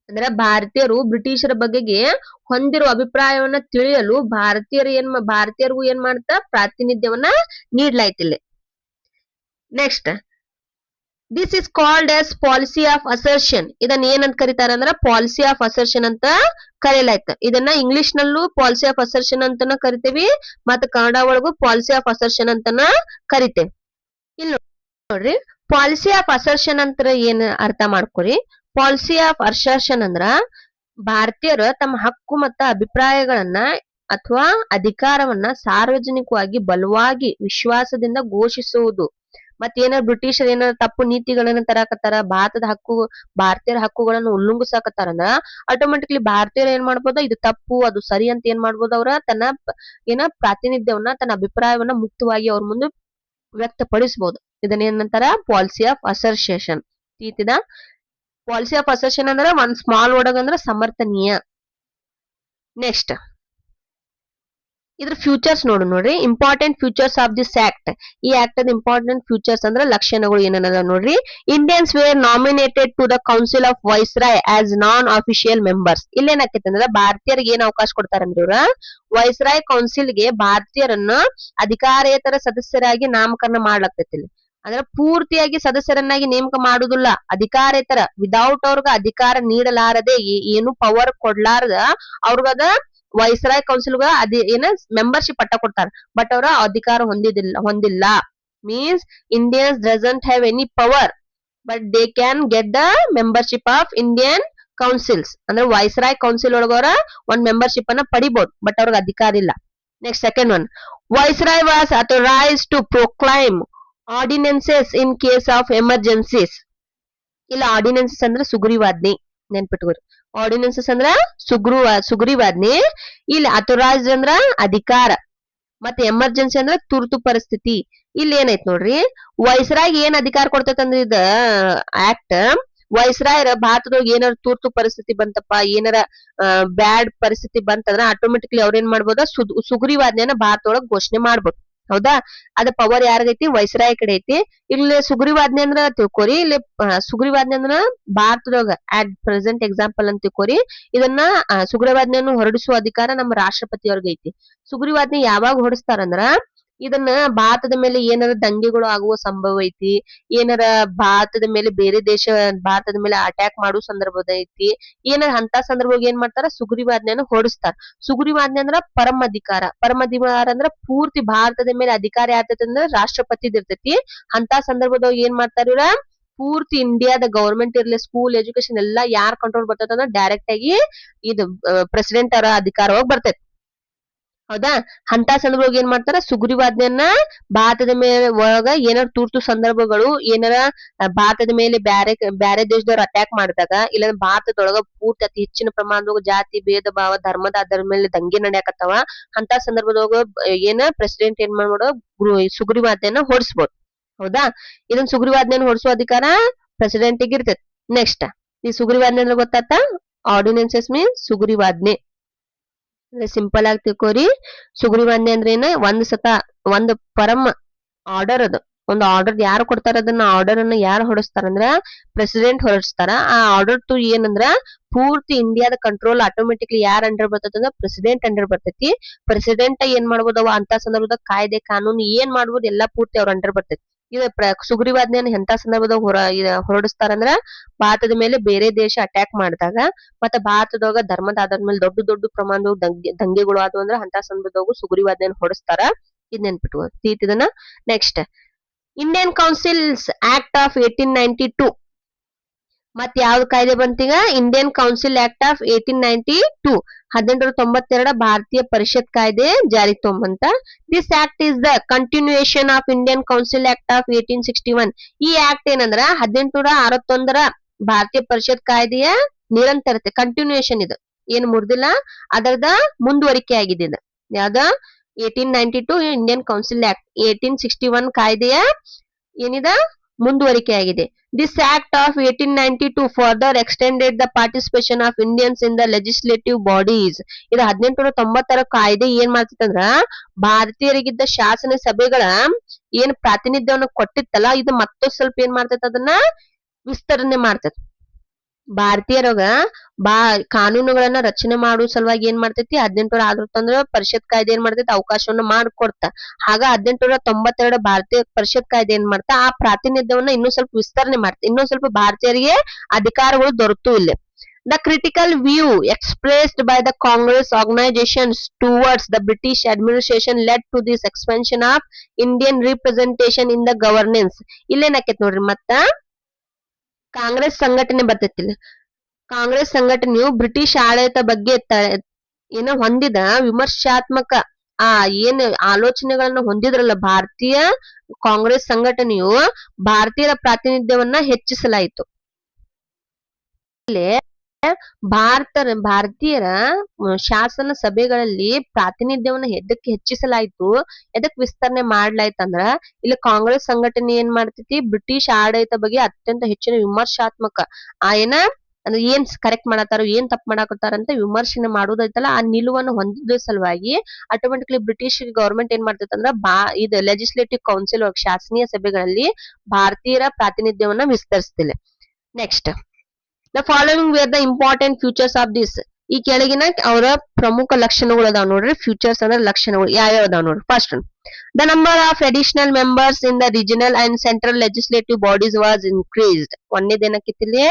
ಅಂದ್ರೆ ಭಾರತೀಯರು ಬ್ರಿಟಿಷರ ಬಗೆಗೆ ಹೊಂದಿರುವ ಅಭಿಪ್ರಾಯವನ್ನ ತಿಳಿಯಲು ಭಾರತೀಯರಿಗೂ ಏನ್ ಮಾಡ್ತಾ ಪ್ರಾತಿನಿಧ್ಯವನ್ನ ನೀಡ್ಲಾಯ್ತಿಲ್ಲ. Next, this is called as policy of assertion. ಇದನ್ನ ಏನಂತ ಕರೀತಾರ ಅಂದ್ರ ಪಾಲಿಸಿ ಆಫ್ ಅಸರ್ಷನ್ ಅಂತ ಕರೆಯಲಾಯ್ತು. ಇದನ್ನ ಇಂಗ್ಲಿಷ್ ನಲ್ಲೂ ಪಾಲಿಸಿ ಆಫ್ ಅಸರ್ಷನ್ ಅಂತಾನ ಕರಿತೇವಿ, ಮತ್ತ ಕನ್ನಡ ಒಳಗೂ ಪಾಲಿಸಿ ಆಫ್ ಅಸರ್ಷನ್ ಅಂತಾನ ಕರಿತೇವೆ. ಇಲ್ಲಿ ನೋಡ್ರಿ, ಪಾಲಿಸಿ ಆಫ್ ಅಸರ್ಷನ್ ಅಂತ ಏನ್ ಅರ್ಥ ಮಾಡ್ಕೊರಿ. ಪಾಲಿಸಿ ಆಫ್ ಅಸರ್ಷನ್ ಅಂದ್ರ ಭಾರತೀಯರು ತಮ್ಮ ಹಕ್ಕು ಮತ್ತ ಅಭಿಪ್ರಾಯಗಳನ್ನ ಅಥವಾ ಅಧಿಕಾರವನ್ನ ಸಾರ್ವಜನಿಕವಾಗಿ ಬಲವಾಗಿ ವಿಶ್ವಾಸದಿಂದ ಘೋಷಿಸುವುದು. ಮತ್ತೇನಾರ ಬ್ರಿಟಿಷರ್ ಏನಾರ ತಪ್ಪು ನೀತಿಗಳನ್ನ ತರಾಕತ್ತಾರ, ಭಾರತೀಯರ ಹಕ್ಕುಗಳನ್ನು ಉಲ್ಲಂಘಿಸಾಕತ್ತಾರ ಅಂದ್ರ ಆಟೋಮೆಟಿಕ್ಲಿ ಭಾರತೀಯರು ಏನ್ ಮಾಡ್ಬೋದು? ಇದು ತಪ್ಪು, ಅದು ಸರಿ ಅಂತ ಏನ್ ಮಾಡ್ಬೋದು? ಅವ್ರ ತನ್ನ ಪ್ರಾತಿನಿಧ್ಯವನ್ನ, ತನ್ನ ಅಭಿಪ್ರಾಯವನ್ನ ಮುಕ್ತವಾಗಿ ಅವ್ರ ಮುಂದೆ ವ್ಯಕ್ತಪಡಿಸಬಹುದು. ಇದನ್ನ ಏನಂತಾರ? Policy of assertion. ಈತಿದ ಪಾಲಿಸಿ ಆಫ್ ಅಸರ್ಷನ್ ಅಂದ್ರ ಒಂದ್ ಸ್ಮಾಲ್ ವರ್ಡ್ ಅಂದ್ರ ಸಮರ್ಥನೀಯ. ನೆಕ್ಸ್ಟ್, ಇದ್ರ ಫ್ಯೂಚರ್ಸ್ ನೋಡ್ರಿ. Important futures of this act. ಈ ಆಕ್ಟ್ ಅದ ಇಂಪಾರ್ಟೆಂಟ್ ಫ್ಯೂಚರ್ಸ್ ಅಂದ್ರ ಲಕ್ಷಣಗಳು ಏನೇನದ ನೋಡ್ರಿ. Indians were nominated to the council of viceroy as non official members. ಇಲ್ಲೇನಾಕೈತಿ ಅಂದ್ರ ಭಾರತೀಯರಿಗೆ ಏನ್ ಅವಕಾಶ ಕೊಡ್ತಾರಂದ್ರ ಇವ್ರ ವೈಸ್ರಾಯ್ ಕೌನ್ಸಿಲ್ಗೆ ಭಾರತೀಯರನ್ನ ಅಧಿಕಾರೇತರ ಸದಸ್ಯರಾಗಿ ನಾಮಕರಣ ಮಾಡ್ಲಾಗ್ತೈತಿ. ಅಂದ್ರೆ ಪೂರ್ತಿಯಾಗಿ ಸದಸ್ಯರನ್ನಾಗಿ ನೇಮಕ ಮಾಡುದಿಲ್ಲ, ಅಧಿಕಾರೇತರ, ವಿದೌಟ್ ಅವ್ರಗ ಅಧಿಕಾರ ನೀಡಲಾರದೆ, ಏನು ಪವರ್ ಕೊಡ್ಲಾರ್ದ ಅವ್ರಿಗದ ವೈಸ್ರಾಯ್ ಕೌನ್ಸಿಲ್ಗ ಏನ ಮೆಂಬರ್ಶಿಪ್ ಪಟ್ಟ ಕೊಡ್ತಾರ. ಬಟ್ ಅವ್ರ ಅಧಿಕಾರ ಹೊಂದಿಲ್ಲ. Means Indians doesn't have any power, but they can get the membership of Indian councils. ಅಂದ್ರೆ ವೈಸ್ರಾಯ್ ಕೌನ್ಸಿಲ್ ಒಳಗವ್ರ ಒಂದ್ ಮೆಂಬರ್ಶಿಪ್ ಅನ್ನ ಪಡಿಬಹುದು, ಬಟ್ ಅವ್ರಿಗೆ ಅಧಿಕಾರ ಇಲ್ಲ. Next, second one, viceroy was authorised to proclaim ordinances in case of emergencies. ಇಲ್ಲ, ordinances ಅಂದ್ರೆ ಸುಗ್ರೀವಾಜ್ಞೆ, ನೆನ್ಪಿಟ್ಕೋರಿ. ಆರ್ಡಿನೆನ್ಸಸ್ ಅಂದ್ರ ಸುಗ್ರೀವಾಜ್ಞೆ. ಇಲ್ಲಿ ಅಥರೈಸ್ಡ್ ಅಂದ್ರ ಅಧಿಕಾರ, ಮತ್ತೆ ಎಮರ್ಜೆನ್ಸಿ ಅಂದ್ರ ತುರ್ತು ಪರಿಸ್ಥಿತಿ. ಇಲ್ಲಿ ಏನೈತ್ ನೋಡ್ರಿ, ವೈಸ್ರಾಯ್ ಏನ್ ಅಧಿಕಾರ ಕೊಡ್ತೈತಿ ಅಂದ್ರೆ ಇದ ಆಕ್ಟ್, ವೈಸ್ರಾಯರ್ ಭಾರತದೊಳಗೆ ಏನಾರ ತುರ್ತು ಪರಿಸ್ಥಿತಿ ಬಂತಪ್ಪ, ಏನಾರ ಬ್ಯಾಡ್ ಪರಿಸ್ಥಿತಿ ಬಂತಂದ್ರ ಆಟೋಮೆಟಿಕ್ಲಿ ಅವ್ರ ಏನ್ ಮಾಡ್ಬೋದ? ಸುಗ್ರೀವಾಜ್ಞೆನ ಭಾರತದೊಳಗ ಘೋಷಣೆ ಮಾಡ್ಬೋದು. ಹೌದಾ? ಅದ ಪವರ್ ಯಾರಿಗೈತಿ? ವೈಸ್ರಾಯ್ ಕಡೆ ಐತಿ. ಇಲ್ಲಿ ಸುಗ್ರೀವಾಜ್ಞೆ ಅಂದ್ರ ತಿಳ್ಕೊರಿ, ಇಲ್ಲಿ ಸುಗ್ರೀವಾಜ್ಞೆ ಅಂದ್ರ ಭಾರತದೊಳಗ ಅಟ್ ಪ್ರೆಸೆಂಟ್ ಎಕ್ಸಾಂಪಲ್ ಅಂತ ತಿಳ್ಕೊರಿ. ಇದನ್ನ ಸುಗ್ರೀವಾಜ್ಞೆಯನ್ನು ಹೊರಡಿಸುವ ಅಧಿಕಾರ ನಮ್ಮ ರಾಷ್ಟ್ರಪತಿಯವ್ರಿಗೆ ಐತಿ. ಸುಗ್ರೀವಾಜ್ಞೆ ಯಾವಾಗ ಹೊರಡಿಸ್ತಾರಂದ್ರ ಇದನ್ನ ಭಾರತದ ಮೇಲೆ ಏನಾರ ದಂಗೆಗಳು ಆಗುವ ಸಂಭವ ಐತಿ, ಏನಾರ ಭಾರತದ ಮೇಲೆ ಬೇರೆ ದೇಶ ಭಾರತದ ಮೇಲೆ ಅಟ್ಯಾಕ್ ಮಾಡುವ ಸಂದರ್ಭದ ಐತಿ, ಏನಾರ ಅಂತ ಸಂದರ್ಭದಾಗ ಏನ್ ಮಾಡ್ತಾರ? ಸುಗ್ರೀವಾಜ್ಞೆನ ಹೊರಡಿಸ್ತಾರ. ಸುಗ್ರೀವಾಜ್ಞೆ ಅಂದ್ರ ಪರಮ ಅಧಿಕಾರ ಅಂದ್ರ ಪೂರ್ತಿ ಭಾರತದ ಮೇಲೆ ಅಧಿಕಾರ ಯಾರ್ತೈತಿ ಅಂದ್ರ ರಾಷ್ಟ್ರಪತಿದ್ ಇರ್ತೈತಿ. ಅಂತ ಸಂದರ್ಭದಾಗ ಏನ್ ಮಾಡ್ತಾರ ಇವ್ರ? ಪೂರ್ತಿ ಇಂಡಿಯಾದ ಗವರ್ಮೆಂಟ್ ಇರ್ಲಿ, ಸ್ಕೂಲ್ ಎಜುಕೇಶನ್ ಎಲ್ಲಾ ಯಾರ್ ಕಂಟ್ರೋಲ್ ಬರ್ತೈತಿ ಅಂದ್ರ ಡೈರೆಕ್ಟ್ ಆಗಿ ಇದು ಪ್ರೆಸಿಡೆಂಟ್ ಅವರ ಅಧಿಕಾರ ಒಳಗ್ ಹೌದಾ? ಅಂತ ಸಂದರ್ಭದಾಗ ಏನ್ ಮಾಡ್ತಾರ? ಸುಗ್ರೀವಾಜ್ಞೆಯನ್ನ ಭಾರತದ ಮೇಲೆ ಒಳಗ ಏನಾರ ತುರ್ತು ಸಂದರ್ಭಗಳು, ಏನಾರ ಭಾರತದ ಮೇಲೆ ಬ್ಯಾರೆ ದೇಶದವ್ರು ಅಟ್ಯಾಕ್ ಮಾಡಿದಾಗ, ಇಲ್ಲ ಭಾರತದೊಳಗ ಪೂರ್ತಿ ಅತಿ ಹೆಚ್ಚಿನ ಪ್ರಮಾಣದಾಗ ಜಾತಿ ಭೇದ ಭಾವ ಧರ್ಮದ ಆಧಾರದ ಮೇಲೆ ದಂಗೆ ನಡೆಯಕತ್ತಾವ, ಅಂತ ಸಂದರ್ಭದಾಗ ಏನ ಪ್ರೆಸಿಡೆಂಟ್ ಏನ್ ಮಾಡ್ಬೋದು? ಸುಗ್ರೀವಾಜ್ಞೆಯನ್ನ ಹೊರಡಿಸ್ಬೋದು. ಹೌದಾ? ಇದನ್ನ ಸುಗ್ರೀವಾಜ್ಞೆಯನ್ನ ಹೊರಡಿಸುವ ಅಧಿಕಾರ ಪ್ರೆಸಿಡೆಂಟಿಗೆ ಇರ್ತೈತಿ. ನೆಕ್ಸ್ಟ್, ಈ ಸುಗ್ರೀವಾಜ್ಞೆ ಅಂದ್ರೆ ಗೊತ್ತಾತ? ಆರ್ಡಿನೆನ್ಸಸ್ ಮೀನ್ಸ್ ಸುಗ್ರೀವಾಜ್ಞೆ. ಸಿಂಪಲ್ ಆಗಿ ತಿಳ್ಕೋರಿ. ಸುಗ್ರೀವಾಜ್ಞೆ ಅಂದ್ರೆ ಏನ? ಒಂದ್ ಪರಮ ಆರ್ಡರ್ ಅದು. ಒಂದು ಆರ್ಡರ್ ಯಾರು ಕೊಡ್ತಾರ? ಅದನ್ನ ಆರ್ಡರ್ ಅನ್ನ ಯಾರು ಹೊರಡಿಸ್ತಾರಂದ್ರ ಪ್ರೆಸಿಡೆಂಟ್ ಹೊರಡಿಸ್ತಾರ. ಆ ಆರ್ಡರ್ ಟು ಏನಂದ್ರ ಪೂರ್ತಿ ಇಂಡಿಯಾದ ಕಂಟ್ರೋಲ್ ಆಟೋಮೆಟಿಕ್ಲಿ ಯಾರ್ ಅಂಡರ್ ಬರ್ತೈತಿ ಅಂದ್ರ ಪ್ರೆಸಿಡೆಂಟ್ ಅಂಡರ್ ಬರ್ತೈತಿ. ಪ್ರೆಸಿಡೆಂಟ್ ಏನ್ ಮಾಡ್ಬೋದವ ಅಂತ ಸಂದರ್ಭದಾಗ ಕಾಯ್ದೆ ಕಾನೂನು ಏನ್ ಮಾಡ್ಬೋದು ಎಲ್ಲಾ ಪೂರ್ತಿ ಅವ್ರ ಅಂಡರ್ ಬರ್ತೈತಿ. ಇದು ಸುಗ್ರೀವಾಜ್ಞೆಯನ್ನ ಎಂತ ಸಂದರ್ಭದಾಗ ಹೊರಡಿಸ್ತಾರಂದ್ರ ಭಾರತದ ಮೇಲೆ ಬೇರೆ ದೇಶ ಅಟ್ಯಾಕ್ ಮಾಡಿದಾಗ, ಮತ್ತೆ ಭಾರತದೊಳಗ ಧರ್ಮದ ಆಧಾರದ ಮೇಲೆ ದೊಡ್ಡ ಪ್ರಮಾಣದಾಗ ದಂಗೆಗಳು ಆದವು ಅಂದ್ರ ಅಂತ ಸಂದರ್ಭದಾಗ ಸುಗ್ರೀವಾಜ್ಞೆಯನ್ನ ಹೊರಡಿಸ್ತಾರ. ಇದ್ ನೆನ್ಪಿಟ್ಕೋತಿದನ. Next, Indian councils act of 1892. ಮತ್ ಯಾವ್ದು ಕಾಯ್ದೆ ಬಂತೀಗ? Indian council act of 1892. 1892 ಭಾರತೀಯ ಪರಿಷತ್ ಕಾಯ್ದೆ ಜಾರಿಗೆ ತೊಂಬಂತ. This act is the continuation of Indian council act of 1861. ಈ ಆಕ್ಟ್ ಏನಂದ್ರ 1861 ಭಾರತೀಯ ಪರಿಷತ್ ಕಾಯ್ದೆಯ ನಿರಂತರತೆ ಕಂಟಿನ್ಯೂಯೇಷನ್ ಇದು ಏನ್ ಮುರ್ದಿಲ್ಲ ಅದರದ ಮುಂದುವರಿಕೆ ಆಗಿದೆ ಇದು ಯಾವ್ದ 1892 ಇಂಡಿಯನ್ ಕೌನ್ಸಿಲ್ ಆಕ್ಟ್ 1861 ಕಾಯ್ದೆಯ ಏನಿದ ಮುಂದುವರಿಕೆ ಆಗಿದೆ. This act of 1892 further extended the participation of Indians in the legislative bodies. ಇದು 1890 ಕಾಯ್ದೆ ಏನ್ ಮಾಡ್ತಿತ್ತಂದ್ರ ಭಾರತೀಯರಿಗಿದ್ದ ಶಾಸನ ಸಭೆಗಳ ಏನ್ ಪ್ರಾತಿನಿಧ್ಯವನ್ನು ಕೊಟ್ಟಿತ್ತಲ್ಲ ಇದು ಮತ್ತೊಂದ್ ಸ್ವಲ್ಪ ಏನ್ ಮಾಡ್ತೈತಿ ಅದನ್ನ ವಿಸ್ತರಣೆ ಮಾಡ್ತೈತಿ. ಭಾರತೀಯರಾಗ ಕಾನೂನುಗಳನ್ನ ರಚನೆ ಮಾಡುವ ಸಲುವಾಗಿ ಏನ್ ಮಾಡ್ತೈತಿ 1860 ಪರಿಷತ್ ಕಾಯ್ದೆ ಏನ್ ಮಾಡ್ತೈತಿ ಅವಕಾಶವನ್ನ ಮಾಡಿಕೊಡ್ತ. ಆಗ 1892 ಭಾರತೀಯ ಪರಿಷತ್ ಕಾಯ್ದೆ ಏನ್ ಮಾಡ್ತಾ ಆ ಪ್ರಾತಿನಿಧ್ಯವನ್ನ ಇನ್ನೂ ಸ್ವಲ್ಪ ವಿಸ್ತರಣೆ ಮಾಡ್ತಾ ಇನ್ನೊಂದ್ ಸ್ವಲ್ಪ ಭಾರತೀಯರಿಗೆ ಅಧಿಕಾರಗಳು ದೊರೆತು ಇಲ್ಲಿ. The critical view expressed by the Congress organizations towards the British administration led to this expansion of Indian representation in the governance. ಇಲ್ಲೇನಾಕೈತಿ ನೋಡ್ರಿ ಮತ್ತ ಕಾಂಗ್ರೆಸ್ ಸಂಘಟನೆ ಬರ್ತೈತಿ. ಕಾಂಗ್ರೆಸ್ ಸಂಘಟನೆಯು ಬ್ರಿಟಿಷ್ ಆಡಳಿತ ಬಗ್ಗೆ ಏನೋ ಹೊಂದಿದ ವಿಮರ್ಶಾತ್ಮಕ ಏನ್ ಆಲೋಚನೆಗಳನ್ನ ಹೊಂದಿದ್ರಲ್ಲ ಭಾರತೀಯ ಕಾಂಗ್ರೆಸ್ ಸಂಘಟನೆಯು ಭಾರತೀಯರ ಪ್ರಾತಿನಿಧ್ಯವನ್ನ ಹೆಚ್ಚಿಸಲಾಯಿತು. ಭಾರತೀಯರ ಶಾಸನ ಸಭೆಗಳಲ್ಲಿ ಪ್ರಾತಿನಿಧ್ಯವನ್ನ ಎದಕ್ಕೆ ಹೆಚ್ಚಿಸಲಾಯ್ತು ಎದಕ್ ವಿಸ್ತರಣೆ ಮಾಡ್ಲಾಯ್ತಂದ್ರ ಇಲ್ಲಿ ಕಾಂಗ್ರೆಸ್ ಸಂಘಟನೆ ಏನ್ ಮಾಡ್ತೈತಿ ಬ್ರಿಟಿಷ್ ಆಡಳಿತ ಬಗ್ಗೆ ಅತ್ಯಂತ ಹೆಚ್ಚಿನ ವಿಮರ್ಶಾತ್ಮಕ ಏನ ಅಂದ್ರೆ ಏನ್ ಕರೆಕ್ಟ್ ಮಾಡತ್ತಾರ ಏನ್ ತಪ್ಪು ಮಾಡಾಕತ್ತಾರ ಅಂತ ವಿಮರ್ಶನೆ ಮಾಡೋದೈತಲ್ಲ ಆ ನಿಲುವನ್ನು ಹೊಂದಿದ ಸಲುವಾಗಿ ಆಟೋಮೆಟಿಕ್ಲಿ ಬ್ರಿಟಿಷ್ ಗವರ್ಮೆಂಟ್ ಏನ್ ಮಾಡ್ತೈತಿ ಅಂದ್ರ ಇದು ಲೆಜಿಸ್ಲೇಟಿವ್ ಕೌನ್ಸಿಲ್ ಶಾಸನೀಯ ಸಭೆಗಳಲ್ಲಿ ಭಾರತೀಯರ ಪ್ರಾತಿನಿಧ್ಯವನ್ನ ವಿಸ್ತರಿಸ್ತಿಲ್ಲ. Next The following were the important features of this. ಈ ಕೆಳಗಿನ ಅವರ ಪ್ರಮುಖ ಲಕ್ಷಣಗಳು ಅದಾವ ನೋಡ್ರಿ. ಫ್ಯೂಚರ್ಸ್ ಅಂದ್ರೆ ಲಕ್ಷಣಗಳು ಯಾವ್ಯಾವ ಅದಾವ ನೋಡ್ರಿ. First the number of additional members in the regional and central legislative bodies was increased. ಒಂದೇದೇನಕ್ಕಿತ್ತಿಲ್ಲಿ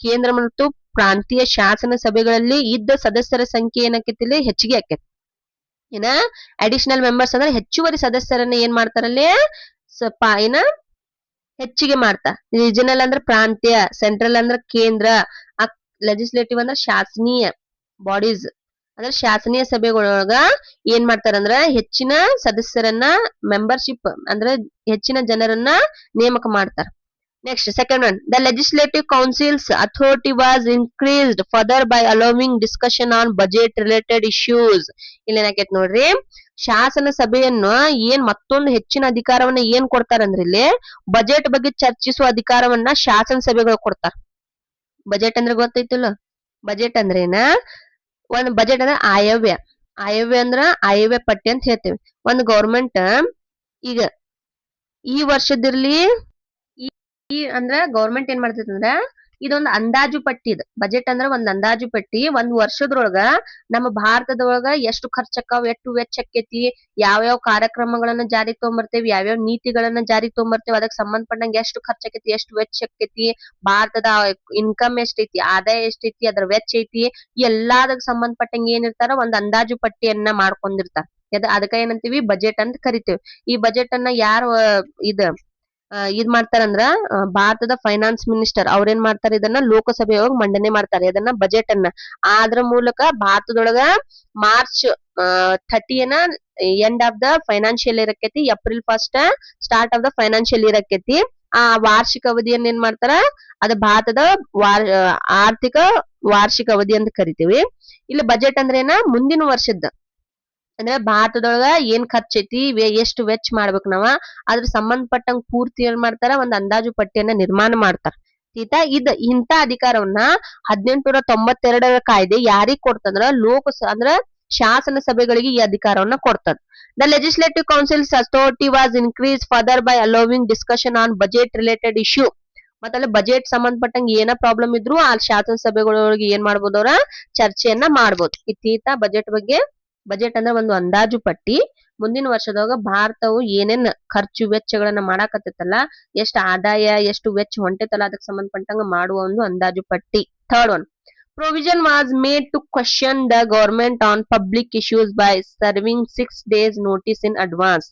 ಕೇಂದ್ರ ಮತ್ತು ಪ್ರಾಂತೀಯ ಶಾಸನ ಸಭೆಗಳಲ್ಲಿ ಇದ್ದ ಸದಸ್ಯರ ಸಂಖ್ಯೆ ಏನಕ್ಕಿತ್ತಿಲ್ಲಿ ಹೆಚ್ಚಿಗೆ ಆಕೈತಿ. ಏನ ಅಡಿಷನಲ್ ಮೆಂಬರ್ಸ್ ಅಂದ್ರೆ ಹೆಚ್ಚುವರಿ ಸದಸ್ಯರನ್ನ ಏನ್ ಮಾಡ್ತಾರಲ್ಲಿ ಏನ ಹೆಚ್ಚಿಗೆ ಮಾಡ್ತಾ. ರೀಜನಲ್ ಅಂದ್ರೆ ಪ್ರಾಂತ್ಯ, ಸೆಂಟ್ರಲ್ ಅಂದ್ರೆ ಕೇಂದ್ರ, ಲೆಜಿಸ್ಲೇಟಿವ್ ಅಂದ್ರೆ ಶಾಸನೀಯ ಬಾಡೀಸ್ ಅಂದ್ರೆ ಶಾಸನೀಯ ಸಭೆಗಳೊಳಗ ಏನ್ ಮಾಡ್ತಾರಂದ್ರ ಹೆಚ್ಚಿನ ಸದಸ್ಯರನ್ನ ಮೆಂಬರ್ಶಿಪ್ ಅಂದ್ರೆ ಹೆಚ್ಚಿನ ಜನರನ್ನ ನೇಮಕ ಮಾಡ್ತಾರ. Next second one the legislative councils authority was increased further by allowing discussion on budget related issues. ಇಲ್ಲಿ ಏನಾಕೈತಿ ನೋಡ್ರಿ ಶಾಸನ ಸಭೆಯನ್ನು ಏನ್ ಮತ್ತೊಂದು ಹೆಚ್ಚಿನ ಅಧಿಕಾರವನ್ನ ಏನ್ ಕೊಡ್ತಾರಂದ್ರೆ ಇಲ್ಲಿ ಬಜೆಟ್ ಬಗ್ಗೆ ಚರ್ಚಿಸುವ ಅಧಿಕಾರವನ್ನ ಶಾಸನ ಸಭೆಗಳು ಕೊಡ್ತಾರ. ಬಜೆಟ್ ಅಂದ್ರೆ ಗೊತ್ತೈತಿಲ್ಲ ಬಜೆಟ್ ಅಂದ್ರೆ ಏನ ಒಂದ್ ಬಜೆಟ್ ಅಂದ್ರೆ ಆಯವ್ಯ ಅಂದ್ರ ಆಯವ್ಯ ಪಟ್ಟಿ ಅಂತ ಹೇಳ್ತೇವೆ. ಒಂದ್ ಗೌರ್ಮೆಂಟ್ ಈಗ ಈ ವರ್ಷದಿರ್ಲಿ ಅಂದ್ರ ಗೌರ್ಮೆಂಟ್ ಏನ್ ಮಾಡ್ತೈತಿ ಅಂದ್ರ ಇದೊಂದು ಅಂದಾಜು ಪಟ್ಟಿ ಇದು. ಬಜೆಟ್ ಅಂದ್ರ ಒಂದ್ ಅಂದಾಜು ಪಟ್ಟಿ ಒಂದ್ ವರ್ಷದೊಳಗ ನಮ್ಮ ಭಾರತದೊಳಗ ಎಷ್ಟು ಖರ್ಚಕ್ಕಾವ್ ಎಷ್ಟು ವೆಚ್ಚ ಆಕೇತಿ ಯಾವ್ಯಾವ ಕಾರ್ಯಕ್ರಮಗಳನ್ನ ಜಾರಿಗೆ ತಗೊಂಬರ್ತೇವಿ ಯಾವ್ಯಾವ ನೀತಿಗಳನ್ನ ಜಾರಿಗೆ ತಗೊಂಬರ್ತೇವಿ ಅದಕ್ಕೆ ಸಂಬಂಧಪಟ್ಟಂಗೆ ಎಷ್ಟು ಖರ್ಚಾಕೈತಿ ಎಷ್ಟು ವೆಚ್ಚ ಆಕೇತಿ ಭಾರತದ ಇನ್ಕಮ್ ಎಷ್ಟೈತಿ ಆದಾಯ ಎಷ್ಟೈತಿ ಅದ್ರ ವೆಚ್ಚ ಐತಿ ಎಲ್ಲದಕ್ ಸಂಬಂಧಪಟ್ಟಂಗೆ ಏನಿರ್ತಾರ ಒಂದ್ ಅಂದಾಜು ಪಟ್ಟಿಯನ್ನ ಮಾಡ್ಕೊಂಡಿರ್ತಾರ. ಅದಕ್ಕ ಏನಂತೀವಿ ಬಜೆಟ್ ಅಂತ ಕರಿತೇವಿ. ಈ ಬಜೆಟ್ ಅನ್ನ ಯಾರು ಇದ್ ಮಾಡ್ತಾರಂದ್ರ ಭಾರತದ ಫೈನಾನ್ಸ್ ಮಿನಿಸ್ಟರ್ ಅವ್ರೇನ್ ಮಾಡ್ತಾರ ಇದನ್ನ ಲೋಕಸಭೆಯೊಳಗ ಮಂಡನೆ ಮಾಡ್ತಾರೆ ಇದನ್ನ ಬಜೆಟ್ ಅನ್ನ. ಅದ್ರ ಮೂಲಕ ಭಾರತದೊಳಗ March 30 end of the financial year ಆಕೇತಿ, April 1 start of the financial year ಆಕೇತಿ. ಆ ವಾರ್ಷಿಕ ಅವಧಿಯನ್ನ ಏನ್ ಮಾಡ್ತಾರ ಅದ ಭಾರತದ ಆರ್ಥಿಕ ವಾರ್ಷಿಕ ಅವಧಿ ಅಂತ ಕರಿತೀವಿ. ಇಲ್ಲಿ ಬಜೆಟ್ ಅಂದ್ರೆ ಏನ ಮುಂದಿನ ವರ್ಷದ ಅಂದ್ರೆ ಭಾರತದೊಳಗ ಏನ್ ಖರ್ಚೈತಿ ಎಷ್ಟು ವೆಚ್ಚ ಮಾಡ್ಬೇಕು ನಾವ ಅದ್ರ ಸಂಬಂಧಪಟ್ಟಂಗ್ ಪೂರ್ತಿ ಏನ್ ಮಾಡ್ತಾರ ಒಂದ್ ಅಂದಾಜು ಪಟ್ಟಿಯನ್ನ ನಿರ್ಮಾಣ ಮಾಡ್ತಾರ. ಇಂತ ಅಧಿಕಾರವನ್ನ 1892 ಕಾಯ್ದೆ ಯಾರಿಗ್ ಕೊಡ್ತಂದ್ರ ಅಂದ್ರ ಶಾಸನ ಸಭೆಗಳಿಗೆ ಈ ಅಧಿಕಾರವನ್ನ ಕೊಡ್ತದ. The legislative councils authority was increase further by allowing discussion on budget related issue. ಮತ್ತೆ ಬಜೆಟ್ ಸಂಬಂಧಪಟ್ಟಂಗೆ ಏನ ಪ್ರಾಬ್ಲಮ್ ಇದ್ರು ಆ ಶಾಸನ ಸಭೆಗಳೊಳಗೆ ಏನ್ ಮಾಡ್ಬೋದು ಅವ್ರ ಚರ್ಚೆಯನ್ನ ಮಾಡ್ಬೋದು. ಬಜೆಟ್ ಬಗ್ಗೆ ಬಜೆಟ್ ಅಂದ್ರೆ ಒಂದು ಅಂದಾಜು ಪಟ್ಟಿ ಮುಂದಿನ ವರ್ಷದೊಳಗ ಭಾರತವು ಏನೇನ್ ಖರ್ಚು ವೆಚ್ಚಗಳನ್ನ ಮಾಡಾಕತ್ತೈತಲ್ಲ ಎಷ್ಟು ಆದಾಯ ಎಷ್ಟು ವೆಚ್ಚ ಹೊಂಟೈತಲ್ಲ ಅದಕ್ಕೆ ಸಂಬಂಧಪಟ್ಟಂಗ ಮಾಡುವ ಒಂದು ಅಂದಾಜು ಪಟ್ಟಿ. Third one provision was made to question the government on public issues by serving 6 days notice in advance.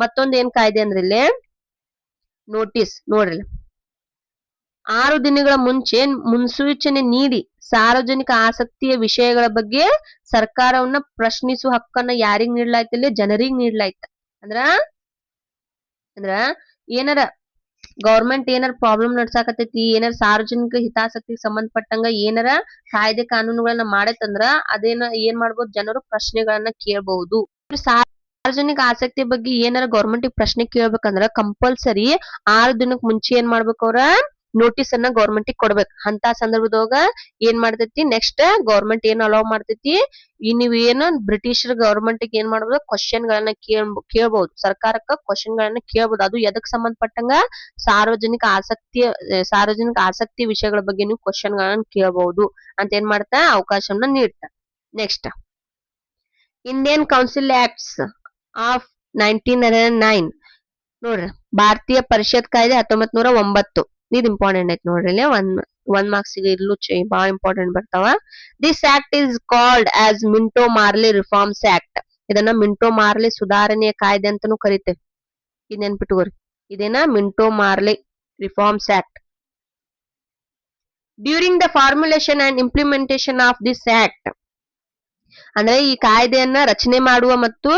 ಮತ್ತೊಂದು ಏನ್ ಕಾಯ್ದೆ ಅಂದ್ರೆ ಇಲ್ಲಿ ನೋಟಿಸ್ ನೋಡ್ರಿ 6 ದಿನಗಳ ಮುಂಚೆ ಮುನ್ಸೂಚನೆ ನೀಡಿ ಸಾರ್ವಜನಿಕ ಆಸಕ್ತಿಯ ವಿಷಯಗಳ ಬಗ್ಗೆ ಸರ್ಕಾರವನ್ನ ಪ್ರಶ್ನಿಸುವ ಹಕ್ಕನ್ನ ಯಾರಿಗ್ ನೀಡಲಾಯ್ತಿಲ್ಲ ಜನರಿಗ್ ನೀಡಲಾಯ್ತ. ಅಂದ್ರ ಏನಾರ ಗೌರ್ಮೆಂಟ್ ಏನಾರ ಪ್ರಾಬ್ಲಮ್ ನಡ್ಸಾಕತೈತಿ, ಏನಾರ ಸಾರ್ವಜನಿಕ ಹಿತಾಸಕ್ತಿಗೆ ಸಂಬಂಧಪಟ್ಟಂಗ ಏನಾರ ಕಾಯ್ದೆ ಕಾನೂನುಗಳನ್ನ ಮಾಡೈತಂದ್ರ ಅದೇನ ಏನ್ ಮಾಡ್ಬೋದು, ಜನರು ಪ್ರಶ್ನೆಗಳನ್ನ ಕೇಳಬಹುದು. ಸಾರ್ವಜನಿಕ ಆಸಕ್ತಿ ಬಗ್ಗೆ ಏನಾರ ಗೌರ್ಮೆಂಟ್ ಪ್ರಶ್ನೆ ಕೇಳ್ಬೇಕಂದ್ರ ಕಂಪಲ್ಸರಿ 6 ದಿನಕ್ ಮುಂಚೆ ಏನ್ ಮಾಡ್ಬೇಕು, ಅವ್ರ ನೋಟಿಸ್ ಅನ್ನ ಗೌರ್ಮೆಂಟ್ ಕೊಡ್ಬೇಕು. ಅಂತ ಸಂದರ್ಭದೊಳಗ ಏನ್ ಮಾಡ್ತೈತಿ, ನೆಕ್ಸ್ಟ್ ಗೌರ್ಮೆಂಟ್ ಏನ್ ಅಲೋ ಮಾಡ್ತೈತಿ, ನೀವ್ ಏನ್ ಬ್ರಿಟಿಷರ್ ಗೌರ್ಮೆಂಟ್ ಏನ್ ಮಾಡ್ಬೋದು, ಕ್ವಶನ್ ಗಳನ್ನ ಕೇಳ್ಬಹುದು. ಸರ್ಕಾರಕ್ಕ ಕ್ವಶನ್ ಗಳನ್ನ ಕೇಳ್ಬಹುದು. ಅದು ಎದಕ್ ಸಂಬಂಧಪಟ್ಟಂಗ ಸಾರ್ವಜನಿಕ ಆಸಕ್ತಿ ವಿಷಯಗಳ ಬಗ್ಗೆ ನೀವು ಕ್ವಶನ್ ಗಳನ್ನ ಕೇಳಬಹುದು ಅಂತ ಏನ್ ಮಾಡ್ತಾ ಅವಕಾಶವನ್ನ ನೀಡ್ತಾ. Next Indian council acts of 1909 ನೋಡ್ರಿ, ಭಾರತೀಯ ಪರಿಷತ್ ಕಾಯ್ದೆ 1909. ಇದು ಇಂಪಾರ್ಟೆಂಟ್ ಐತಿ ನೋಡ್ರಿ, ಇಲ್ಲಿ ಒನ್ ಮಾರ್ಕ್ಸ್ ಇರ್ಲು ಬಹಳ ಇಂಪಾರ್ಟೆಂಟ್ ಬರ್ತಾವ. This act is called as Minto Morley reforms act. ಇದನ್ನ ಮಿಂಟೋ ಮಾರ್ಲೆ ಸುಧಾರಣೆಯ ಕಾಯ್ದೆ ಅಂತಾನೂ ಕರಿತೇವೆ. ಇದು ನೆನ್ಪಿಟ್ಕೋರಿ, ಇದೇನ Minto Morley reforms act. During the formulation and implementation of this act, ಅಂದ್ರೆ ಈ ಕಾಯ್ದೆಯನ್ನ ರಚನೆ ಮಾಡುವ ಮತ್ತು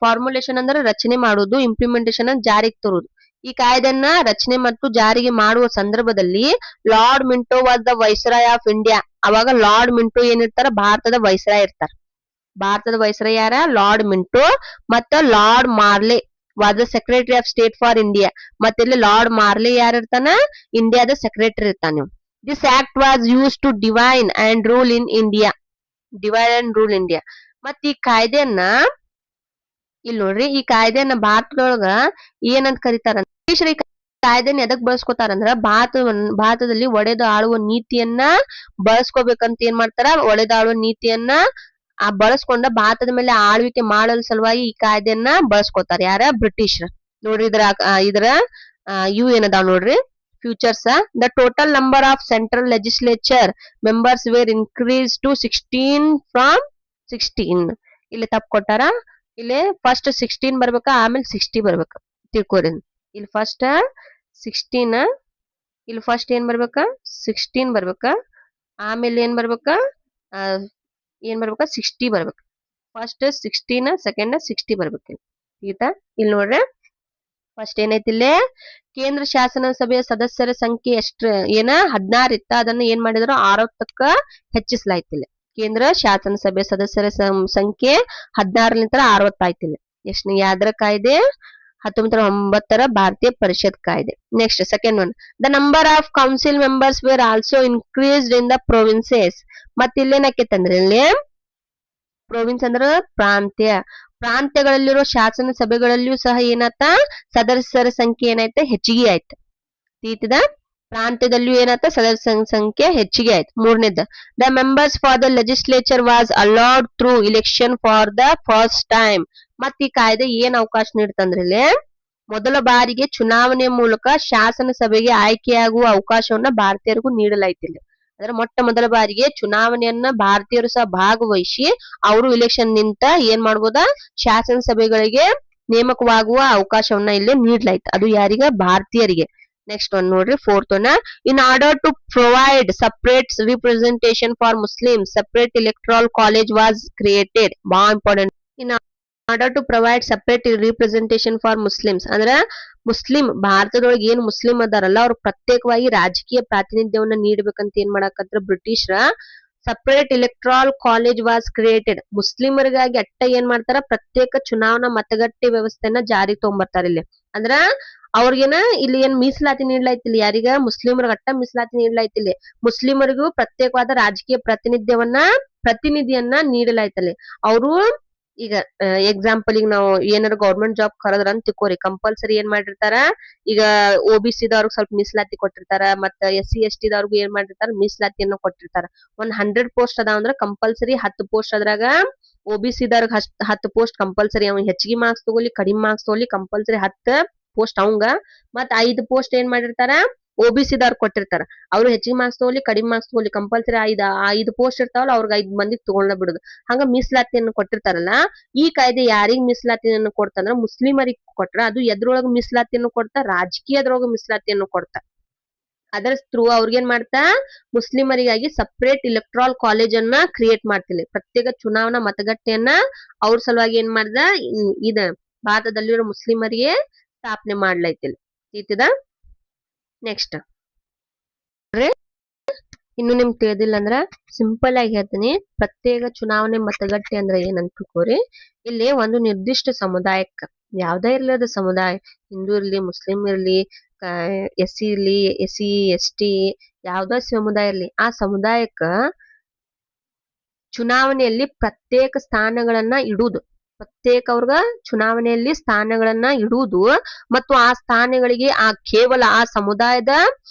ಫಾರ್ಮುಲೇಷನ್ ಅಂದ್ರೆ ರಚನೆ ಮಾಡುವುದು, ಇಂಪ್ಲಿಮೆಂಟೇಷನ್ ಜಾರಿಗೆ ತರುವುದು. ಈ ಕಾಯ್ದೆಯನ್ನ ರಚನೆ ಮತ್ತು ಜಾರಿಗೆ ಮಾಡುವ ಸಂದರ್ಭದಲ್ಲಿ Lord Minto was the viceroy of India. ಅವಾಗ ಲಾರ್ಡ್ ಮಿಂಟೋ ಏನಿರ್ತಾರ, ಭಾರತದ ವೈಸ್ರಾಯ್ ಇರ್ತಾರ. ಭಾರತದ ವೈಸ್ರಾಯ್ ಯಾರ, ಲಾರ್ಡ್ ಮಿಂಟೋ. ಮತ್ತ Lord Morley was the secretary of state for India. ಮತ್ತೆ ಇಲ್ಲಿ ಲಾರ್ಡ್ ಮಾರ್ಲೆ ಯಾರಿರ್ತಾನ, ಇಂಡಿಯಾದ ಸೆಕ್ರೆಟರಿ ಇರ್ತಾನ. This act was use to divine and rule in India. Divide and rule India. ಮತ್ತ ಈ ಕಾಯ್ದೆಯನ್ನ ಇಲ್ಲಿ ನೋಡ್ರಿ, ಈ ಕಾಯ್ದೆಯನ್ನ ಭಾರತದೊಳಗ ಏನಂತ ಕರೀತಾರ, ಈ ಕಾಯ್ದೆನ ಎದಕ್ ಬಳಸ್ಕೊತಾರಂದ್ರ ಭಾರತದಲ್ಲಿ ಒಡೆದು ಆಳುವ ನೀತಿಯನ್ನ ಬಳಸ್ಕೋಬೇಕಂತ ಏನ್ ಮಾಡ್ತಾರ, ಒಡೆದಾಳುವ ನೀತಿಯನ್ನ ಬಳಸ್ಕೊಂಡ ಭಾರತದ ಮೇಲೆ ಆಳ್ವಿಕೆ ಮಾಡಲು ಸಲುವಾಗಿ ಈ ಕಾಯ್ದೆಯನ್ನ ಬಳಸ್ಕೊತಾರ. ಯಾರ, ಬ್ರಿಟಿಷರ್. ನೋಡ್ರಿ ಇದರ ಇವು ಏನದಾವ್ ನೋಡ್ರಿ, features. The total number of central legislature members were increase to 16 from 16. ಇಲ್ಲಿ ತಪ್ಪು ಕೊಟ್ಟಾರ. ಇಲ್ಲಿ ಫಸ್ಟ್ 16 ಬರ್ಬೇಕ, ಆಮೇಲೆ 60 ಬರ್ಬೇಕ. ತಿಳ್ಕೊರಿ, ಇಲ್ಲಿ ಫಸ್ಟ್ 16, ಇಲ್ಲಿ ಫಸ್ಟ್ ಏನ್ ಬರ್ಬೇಕ, 16 ಬರ್ಬೇಕ. ಆಮೇಲೆ ಏನ್ ಬರ್ಬೇಕ, 60 ಬರ್ಬೇಕ. ಫಸ್ಟ್ 16, ಸೆಕೆಂಡ್ 60 ಬರ್ಬೇಕು. ಈತ ಇಲ್ಲಿ ನೋಡ್ರಿ, ಫಸ್ಟ್ ಏನೈತಿ ಇಲ್ಲಿ, ಕೇಂದ್ರ ಶಾಸನ ಸಭೆಯ ಸದಸ್ಯರ ಸಂಖ್ಯೆ ಎಷ್ಟ್ 16 ಇತ್ತ, ಅದನ್ನ ಏನ್ ಮಾಡಿದ್ರು 60ಕ್ಕ ಹೆಚ್ಚಿಸಲಾಯ್ತಿಲ್ಲ. ಕೇಂದ್ರ ಶಾಸನ ಸಭೆ ಸದಸ್ಯರ ಸಂಖ್ಯೆ 16 60 ಆಯ್ತಿಲ್ಲ. ಎಷ್ಟನೇ ಯಾವ್ದ್ರ ಕಾಯ್ದೆ, 1909 ಭಾರತೀಯ ಪರಿಷತ್ ಕಾಯ್ದೆ. Next second one, the number of council members were also increased in the provinces. ಮತ್ತೆ ಇಲ್ಲೇನಾಕೈತಂದ್ರೆ, ಇಲ್ಲಿ ಪ್ರೊವಿನ್ಸ್ ಅಂದ್ರ ಪ್ರಾಂತ್ಯಗಳಲ್ಲಿರೋ ಶಾಸನ ಸಭೆಗಳಲ್ಲಿಯೂ ಸಹ ಏನತ್ತ, ಸದಸ್ಯರ ಸಂಖ್ಯೆ ಏನೈತೆ, ಹೆಚ್ಚಿಗೆ ಆಯ್ತು. ತೀತದ ಪ್ರಾಂತ್ಯದಲ್ಲಿಯೂ ಏನತ್ತ, ಸದಸ್ಯರ ಸಂಖ್ಯೆ ಹೆಚ್ಚಿಗೆ ಆಯ್ತು. ಮೂರನೇದ, the members for the legislature was allowed through election for the first time. ಮತ್ ಈ ಕಾಯ್ದೆ ಏನ್ ಅವಕಾಶ ನೀಡ್ತಂದ್ರೆ, ಇಲ್ಲಿ ಮೊದಲ ಬಾರಿಗೆ ಚುನಾವಣೆಯ ಮೂಲಕ ಶಾಸನ ಸಭೆಗೆ ಆಯ್ಕೆಯಾಗುವ ಅವಕಾಶವನ್ನ ಭಾರತೀಯರಿಗೂ ನೀಡಲಾಯ್ತಿಲ್ಲ. ಅಂದ್ರೆ ಮೊಟ್ಟ ಮೊದಲ ಬಾರಿಗೆ ಚುನಾವಣೆಯನ್ನ ಭಾರತೀಯರು ಸಹ ಭಾಗವಹಿಸಿ ಅವರು ಇಲೆಕ್ಷನ್ ನಿಂತ ಏನ್ ಮಾಡ್ಬೋದ, ಶಾಸನ ಸಭೆಗಳಿಗೆ ನೇಮಕವಾಗುವ ಅವಕಾಶವನ್ನ ಇಲ್ಲಿ ನೀಡಲಾಯ್ತು. ಅದು ಯಾರಿಗ, ಭಾರತೀಯರಿಗೆ. ನೆಕ್ಸ್ಟ್ ಒನ್ ನೋಡ್ರಿ, fourth one, in order to provide separate representation for Muslim separate electoral college was created. ಬಹಳ important. In order to provide separate representation for Muslims, ಅಂದ್ರ ಮುಸ್ಲಿಂ ಭಾರತದೊಳಗೆ ಏನ್ ಮುಸ್ಲಿಂ ಅದಾರಲ್ಲ, ಅವ್ರು ಪ್ರತ್ಯೇಕವಾಗಿ ರಾಜಕೀಯ ಪ್ರಾತಿನಿಧ್ಯವನ್ನ ನೀಡಬೇಕಂತ ಏನ್ ಮಾಡಕತ್ರ ಬ್ರಿಟಿಷರ separate electoral college was created. ಮುಸ್ಲಿಮರಿಗಾಗಿ ಅಟ್ಟ ಏನ್ ಮಾಡ್ತಾರ, ಪ್ರತ್ಯೇಕ ಚುನಾವಣಾ ಮತಗಟ್ಟೆ ವ್ಯವಸ್ಥೆಯನ್ನ ಜಾರಿಗೆ ತಗೊಂಡ್ಬರ್ತಾರ. ಇಲ್ಲಿ ಅಂದ್ರ ಅವ್ರಿಗೇನ ಇಲ್ಲಿ ಏನ್ ಮೀಸಲಾತಿ ನೀಡಲಾಯ್ತಿಲ್ಲ, ಯಾರಿಗ, ಮುಸ್ಲಿಮರಿಗೆ ಅಟ್ಟ ಮೀಸಲಾತಿ ನೀಡಲಾಯ್ತಿಲ್ಲ. ಮುಸ್ಲಿಮರಿಗೂ ಪ್ರತ್ಯೇಕವಾದ ರಾಜಕೀಯ ಪ್ರತಿನಿಧಿಯನ್ನ ನೀಡಲಾಯ್ತಲ್ಲಿ. ಅವರು ಈಗ ಎಕ್ಸಾಂಪಲ್, ಈಗ ನಾವು ಏನಾರ ಗೌರ್ಮೆಂಟ್ ಜಾಬ್ ಕರದ್ರ ಅಂತ ತಿಳ್ಕೋರಿ, ಕಂಪಲ್ಸರಿ ಏನ್ ಮಾಡಿರ್ತಾರ, ಈಗ OBC ದವ್ರಿಗೆ ಸ್ವಲ್ಪ ಮೀಸಲಾತಿ ಕೊಟ್ಟಿರ್ತಾರ, ಮತ್ತ SC ST ದವ್ರಿಗೂ ಏನ್ ಮಾಡಿರ್ತಾರ, ಮೀಸಲಾತಿಯನ್ನ ಕೊಟ್ಟಿರ್ತಾರ. 100 ಪೋಸ್ಟ್ ಅದಾವ ಅಂದ್ರ ಕಂಪಲ್ಸರಿ 10 ಪೋಸ್ಟ್ ಅದ್ರಾಗ OBC ದವ್ರಿಗೆ 10 ಪೋಸ್ಟ್ ಕಂಪಲ್ಸರಿ. ಅವ್ನು ಹೆಚ್ಚಿಗೆ ಮಾರ್ಕ್ಸ್ ತಗೊಳ್ಳಿ, ಕಡಿಮೆ ಮಾರ್ಕ್ಸ್ ತಗೊಳ್ಳಿ, ಕಂಪಲ್ಸರಿ 10 ಪೋಸ್ಟ್ ಅವಂಗ. ಮತ್ 5 ಪೋಸ್ಟ್ ಏನ್ ಮಾಡಿರ್ತಾರ, OBC ದವ್ರು ಕೊಟ್ಟಿರ್ತಾರ. ಅವ್ರು ಹೆಚ್ಚಿಗೆ ಮಾರ್ಕ್ಸ್ ತಗೊಳ್ಳಿ, ಕಡಿಮೆ ಮಾರ್ಕ್ಸ್ ತಗೊಳ್ಳಿ, ಕಂಪಲ್ಸರಿ 5 ಪೋಸ್ಟ್ ಇರ್ತಾವಲ್ಲ, ಅವ್ರಿಗೆ 5 ಮಂದಿಗೆ ತಗೊಂಡ ಬಿಡುದು. ಹಂಗ ಮೀಸಲಾತಿಯನ್ನು ಕೊಟ್ಟಿರ್ತಾರಲ್ಲ. ಈ ಕಾಯ್ದೆ ಯಾರಿಗ್ ಮೀಸಲಾತಿಯನ್ನು ಕೊಡ್ತಂದ್ರ, ಮುಸ್ಲಿಮರಿಗೆ ಕೊಟ್ರ. ಅದು ಎದ್ರೊಳಗ ಮೀಸಲಾತಿಯನ್ನು ಕೊಡ್ತಾ, ರಾಜಕೀಯದ್ರೊಳಗ ಮೀಸಲಾತಿಯನ್ನು ಕೊಡ್ತಾ. ಅದರ ಥ್ರೂ ಅವ್ರಿಗೇನ್ ಮಾಡ್ತಾ, ಮುಸ್ಲಿಮರಿಗಾಗಿ ಸಪರೇಟ್ ಇಲೆಕ್ಟ್ರಾಲ್ ಕಾಲೇಜ್ ಅನ್ನ ಕ್ರಿಯೇಟ್ ಮಾಡ್ತಿಲ್ಲ. ಪ್ರತ್ಯೇಕ ಚುನಾವಣಾ ಮತಗಟ್ಟೆಯನ್ನ ಅವ್ರ ಸಲುವಾಗಿ ಏನ್ ಮಾಡ್ದ, ಇದ ಭಾರತದಲ್ಲಿರೋ ಮುಸ್ಲಿಮರಿಗೆ ಸ್ಥಾಪನೆ ಮಾಡ್ಲೈತಿಲ್ಲ. ನೆಕ್ಸ್ಟ್ ಇನ್ನು ನಿಮ್ಗೆ ತಿಳಿದಿಲ್ಲ ಅಂದ್ರ ಸಿಂಪಲ್ ಆಗಿ ಹೇಳ್ತೀನಿ. ಪ್ರತ್ಯೇಕ ಚುನಾವಣೆ ಮತಗಟ್ಟೆ ಅಂದ್ರೆ ಏನಂತ ತಿಳ್ಕೊರಿ. ಇಲ್ಲಿ ಒಂದು ನಿರ್ದಿಷ್ಟ ಸಮುದಾಯಕ್ಕ ಯಾವ್ದೇ ಇರ್ಲಿ ಅದು ಸಮುದಾಯ, ಹಿಂದೂ ಇರ್ಲಿ, ಮುಸ್ಲಿಂ ಇರ್ಲಿ, SC ಇರ್ಲಿ, SC ST ಯಾವ್ದೋ ಸಮುದಾಯ ಇರ್ಲಿ, ಆ ಸಮುದಾಯಕ್ಕ ಚುನಾವಣೆಯಲ್ಲಿ ಪ್ರತ್ಯೇಕ ಸ್ಥಾನಗಳನ್ನ ಇಡುವುದು, ಪ್ರತ್ಯೇಕ ಅವ್ರಗ ಚುನಾವಣೆಯಲ್ಲಿ ಸ್ಥಾನಗಳನ್ನ ಇಡುವುದು ಮತ್ತು ಆ ಸ್ಥಾನಗಳಿಗೆ ಕೇವಲ ಆ ಸಮುದಾಯದ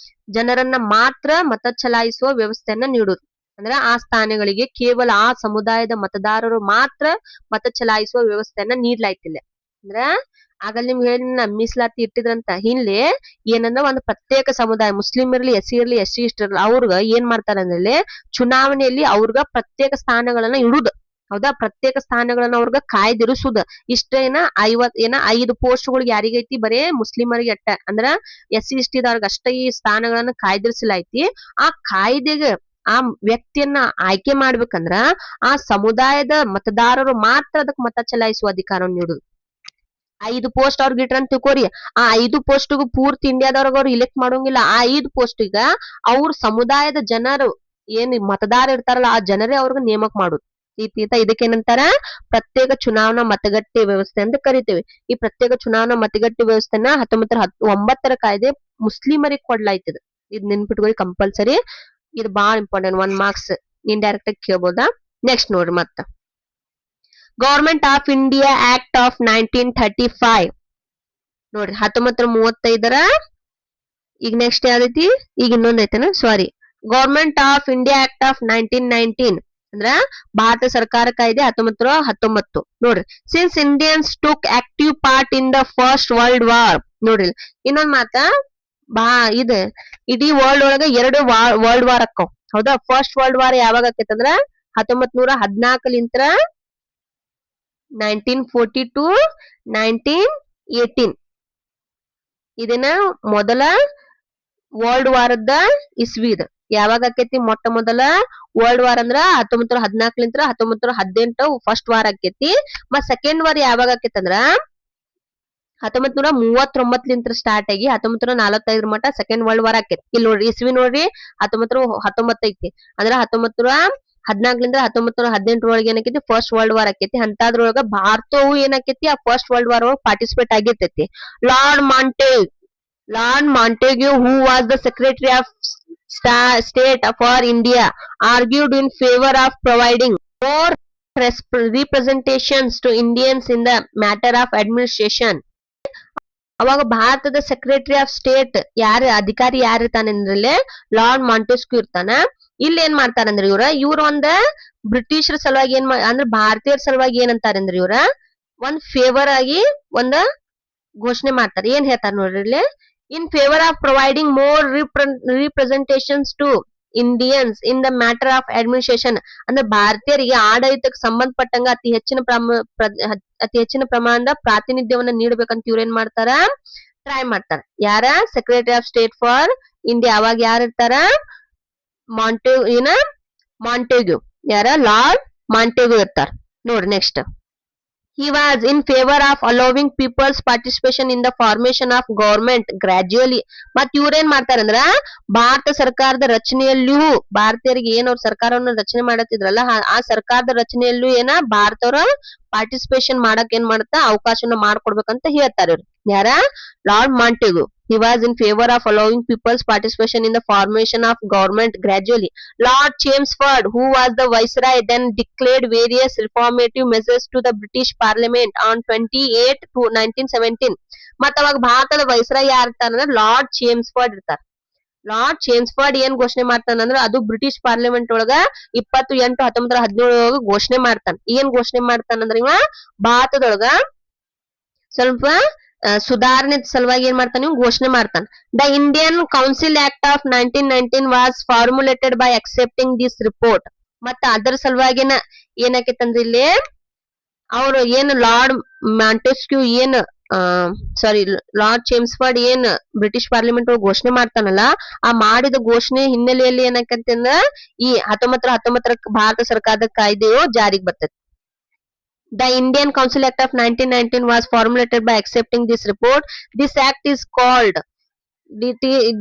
ಜನರನ್ನ ಮಾತ್ರ ಮತ ಚಲಾಯಿಸುವ ವ್ಯವಸ್ಥೆಯನ್ನ ನೀಡುವುದು. ಅಂದ್ರೆ ಆ ಸ್ಥಾನಗಳಿಗೆ ಕೇವಲ ಆ ಸಮುದಾಯದ ಮತದಾರರು ಮಾತ್ರ ಮತ ಚಲಾಯಿಸುವ ವ್ಯವಸ್ಥೆಯನ್ನ ನೀಡ್ಲಾಯ್ತಿಲ್ಲ. ಅಂದ್ರ ಆಗಲ್ ನಿಮ್ಗೆ ಹೇಳಿನ ಮೀಸಲಾತಿ ಇಟ್ಟಿದ್ರಂತ, ಇಲ್ಲಿ ಏನಂದ್ರ ಒಂದು ಪ್ರತ್ಯೇಕ ಸಮುದಾಯ, ಮುಸ್ಲಿಂ ಇರ್ಲಿ, SC ಇರ್ಲಿ, SC ಇರ್ಲಿ, ಅವ್ರಗ ಏನ್ ಮಾಡ್ತಾರ ಅಂದ್ರೆ ಚುನಾವಣೆಯಲ್ಲಿ ಅವ್ರಗ ಪ್ರತ್ಯೇಕ ಸ್ಥಾನಗಳನ್ನ ಇಡುದು. ಹೌದಾ, ಪ್ರತ್ಯೇಕ ಸ್ಥಾನಗಳನ್ನ ಅವ್ರಗ ಕಾಯ್ದಿರಿಸುದ. ಇಷ್ಟೇನ 5 ಪೋಸ್ಟ್ಗಳಿಗೆ ಯಾರಿಗೈತಿ, ಬರೇ ಮುಸ್ಲಿಮರಿಗೆ ಅಟ್ಟ, ಅಂದ್ರ SC ST ದವ್ರಿಗೆ ಅಷ್ಟೇ ಈ ಸ್ಥಾನಗಳನ್ನ ಕಾಯ್ದಿರಿಸಲಾಯ್ತಿ. ಆ ಕಾಯ್ದೆಗೆ ಆ ವ್ಯಕ್ತಿಯನ್ನ ಆಯ್ಕೆ ಮಾಡ್ಬೇಕಂದ್ರ ಆ ಸಮುದಾಯದ ಮತದಾರರು ಮಾತ್ರ ಅದಕ್ಕೆ ಮತ ಚಲಾಯಿಸುವ ಅಧಿಕಾರವನ್ನು ನೀಡುದು. 5 ಪೋಸ್ಟ್ ಅವ್ರಿಗೆ ಇಟ್ರಂತ ತಿಳ್ಕೋರಿ, ಆ 5 ಪೋಸ್ಟ್ಗೂ ಪೂರ್ತಿ ಇಂಡಿಯಾದವ್ರಿಗೆ ಅವ್ರು ಇಲೆಕ್ಟ್ ಮಾಡೋಂಗಿಲ್ಲ. ಆ 5 ಪೋಸ್ಟಿಗ ಅವ್ರ ಸಮುದಾಯದ ಜನರು ಏನ್ ಮತದಾರ ಇರ್ತಾರಲ್ಲ ಆ ಜನರೇ ಅವ್ರಿಗೆ ನೇಮಕ ಮಾಡುದು. ಇದಕ್ಕೇನಂತಾರ ಪ್ರತ್ಯೇಕ ಚುನಾವಣಾ ಮತಗಟ್ಟೆ ವ್ಯವಸ್ಥೆ ಅಂತ ಕರಿತೇವೆ. ಈ ಪ್ರತ್ಯೇಕ ಚುನಾವಣಾ ಮತಗಟ್ಟೆ ವ್ಯವಸ್ಥೆನ 1909 ಕಾಯ್ದೆ ಮುಸ್ಲಿಮರಿಗೆ ಕೊಡ್ಲಾಯ್ತದ. ಇದ್ ನೆನ್ಪಿಟ್ಕೊಳ್ಳಿ ಕಂಪಲ್ಸರಿ, ಇದು ಬಾಳ ಇಂಪಾರ್ಟೆಂಟ್. 1 ಮಾರ್ಕ್ಸ್ ಇಂಡೈರೆಕ್ಟ್ ಆಗಿ ಕೇಳ್ಬೋದಾ. ನೆಕ್ಸ್ಟ್ ನೋಡ್ರಿ, ಮತ್ತ government of India act of 1935 ನೋಡ್ರಿ 1935. ಈಗ ನೆಕ್ಸ್ಟ್ ಯಾವ್ದೈತಿ, ಈಗ ಇನ್ನೊಂದ್ ಐತನ, sorry, government of India act of 1919 ಅಂದ್ರ ಭಾರತ ಸರ್ಕಾರ ಕಾಯ್ದೆ 1919 ನೋಡ್ರಿ. Since Indians took active part in the first world war ನೋಡ್ರಿ. ಇನ್ನೊಂದ್ ಮಾತ, ಇದು ಇಡೀ ವರ್ಲ್ಡ್ ಒಳಗ 2 ವರ್ಲ್ಡ್ ವಾರ್ ಅಕ್ಕವ್. ಹೌದಾ, ಫಸ್ಟ್ ವರ್ಲ್ಡ್ ವಾರ್ ಯಾವಾಗ ಆಕೈತಂದ್ರ 1914 1942 1918. ಇದನ್ನ ಮೊದಲ ವರ್ಲ್ಡ್ ವಾರದ ಇಸ್ವಿ. ಇದು ಯಾವಾಗ ಆಕೈತಿ, ಮೊಟ್ಟ ಮೊದಲ ವರ್ಲ್ಡ್ ವಾರ್ ಅಂದ್ರ 1914 1918 ಫಸ್ಟ್ ವಾರ್ ಆಕೈತಿ. ಮತ್ ಸೆಕೆಂಡ್ ವಾರ್ ಯಾವಾಗ ಆಕೈತಂದ್ರ 1939 ಸ್ಟಾರ್ಟ್ ಆಗಿ 1945 ಮಟ ಸೆಕೆಂಡ್ ವರ್ಲ್ಡ್ ವಾರ್ ಆಕೈತಿ. ಇಲ್ಲಿ ನೋಡ್ರಿ ಇಸ್ವಿ ನೋಡ್ರಿ 1919 ಐತಿ. ಅಂದ್ರ 1914 1918 ಒಳಗೆ ಏನಕೈತಿ, ಫಸ್ಟ್ ವರ್ಲ್ಡ್ ವಾರ್ ಆಕೈತಿ. ಅಂತದ್ರೊಳಗ ಭಾರತವು ಏನಕೈತಿ, ಆ ಫಸ್ಟ್ ವರ್ಲ್ಡ್ ವಾರ್ ಒಳಗೆ ಪಾರ್ಟಿಸಿಪೇಟ್ ಆಗಿರ್ತೈತಿ. Lord Montagu who was the secretary of state for India argued in favor of providing more representations to Indians in the matter of administration. ಅವಾಗ ಭಾರತದ secretary of state ಯಾರು ಅಧಿಕಾರಿ ಯಾರು ಇರ್ತಾನೆ, lord Montesquieu ಇರ್ತಾನ. ಇಲ್ಲಿ ಏನ್ ಮಾಡ್ತಾರಂದ್ರೆ ಇವ್ರ ಒಂದ ಬ್ರಿಟಿಷರ ಸಲುವಾಗಿ ಅಂದ್ರೆ ಭಾರತೀಯರ ಸಲುವಾಗಿ ಏನಂತಾರಂದ್ರೆ ಒಂದ್ ಫೇವರ್ ಆಗಿ ಒಂದ ಘೋಷಣೆ ಮಾಡ್ತಾರೆ. ಏನ್ ಹೇಳ್ತಾರ ನೋಡ್ರಿ ಇಲ್ಲಿ, in favour of providing more representations to Indians in the matter of administration. ಅಂದ್ರೆ ಭಾರತೀಯರಿಗೆ ಆಡಳಿತಕ್ಕೆ ಸಂಬಂಧಪಟ್ಟಂಗ ಅತಿ ಹೆಚ್ಚಿನ ಪ್ರಮಾಣದ ಪ್ರಾತಿನಿಧ್ಯವನ್ನ ನೀಡಬೇಕಂತ ಇವ್ರ ಏನ್ ಮಾಡ್ತಾರ, ಟ್ರೈ ಮಾಡ್ತಾರ. ಯಾರ secretary of state for India ಅವಾಗ ಯಾರು ಇರ್ತಾರ, ಮಾಂಟೆಗ್ಯೂ ಯಾರ ಲಾರ್ಡ್ ಮಾಂಟೆಗ್ಯೂ ಇರ್ತಾರ ನೋಡ್ರಿ. Next he was in favor of allowing people's participation in the formation of government gradually. ಮತ್ ಇವ್ರೇನ್ ಮಾಡ್ತಾರಂದ್ರ ಭಾರತ ಸರ್ಕಾರದ ರಚನೆಯಲ್ಲಿಯೂ ಭಾರತೀಯರಿಗೆ ಏನ್ ಅವ್ರ ಸರ್ಕಾರವನ್ನ ರಚನೆ ಮಾಡತ್ತಿದ್ರಲ್ಲ ಆ ಸರ್ಕಾರದ ರಚನೆಯಲ್ಲೂ ಏನ ಭಾರತವ್ರ ಪಾರ್ಟಿಸಿಪೇಷನ್ ಮಾಡಕ್ ಏನ್ ಮಾಡ್ತಾ ಅವಕಾಶನ ಮಾಡ್ಕೊಡ್ಬೇಕಂತ ಹೇಳ್ತಾರ ಇವ್ರು. ಯಾರ lord ಮಾಂಟೆಗ್ಯೂ. He was in favor of allowing people's participation in the formation of government gradually. Lord Chelmsford, who was the viceroy, then declared various reformative measures to the British Parliament on 28 to 1917. ಮತ್ತ ಅವಾಗ ಭಾರತದ viceroy ಯಾರು ಇರ್ತಾರಂದ್ರ lord ಚೇಮ್ಸ್ಫರ್ಡ್ ಇರ್ತಾರ. Lord Chelmsford ಏನ್ ಘೋಷಣೆ ಮಾಡ್ತಾನಂದ್ರ ಅದು British parliament ಒಳಗ 28/1917 ಘೋಷಣೆ ಮಾಡ್ತಾನ. ಏನ್ ಘೋಷಣೆ ಮಾಡ್ತಾನಂದ್ರ ಇವ ಭಾರತದೊಳಗ ಸ್ವಲ್ಪ ಸುಧಾರಣೆ ಸಲುವಾಗಿ ಏನ್ ಮಾಡ್ತಾನ, ನೀವು ಘೋಷಣೆ ಮಾಡ್ತಾನ. The Indian council act of 1919 was formulated by accepting this report. ಮತ್ತ ಅದರ ಸಲುವಾಗಿನ ಏನಾಕೈತಂದ್ರ ಇಲ್ಲಿ ಅವ್ರು ಏನ್ ಲಾರ್ಡ್ ಮಾಂಟೆಸ್ಕ್ಯೂ ಏನ್ ಲಾರ್ಡ್ ಚೇಮ್ಸ್ಫರ್ಡ್ ಏನ್ ಬ್ರಿಟಿಷ್ ಪಾರ್ಲಿಮೆಂಟ್ ಘೋಷಣೆ ಮಾಡ್ತಾನಲ್ಲ ಆ ಮಾಡಿದ ಘೋಷಣೆ ಹಿನ್ನೆಲೆಯಲ್ಲಿ ಏನಾಕಂತಂದ್ರ ಈ 1919 ಭಾರತ ಸರ್ಕಾರದ ಕಾಯ್ದೆಯು ಜಾರಿಗೆ ಬರ್ತೈತಿ. The Indian Council Act of 1919 was formulated by accepting this report. This act is called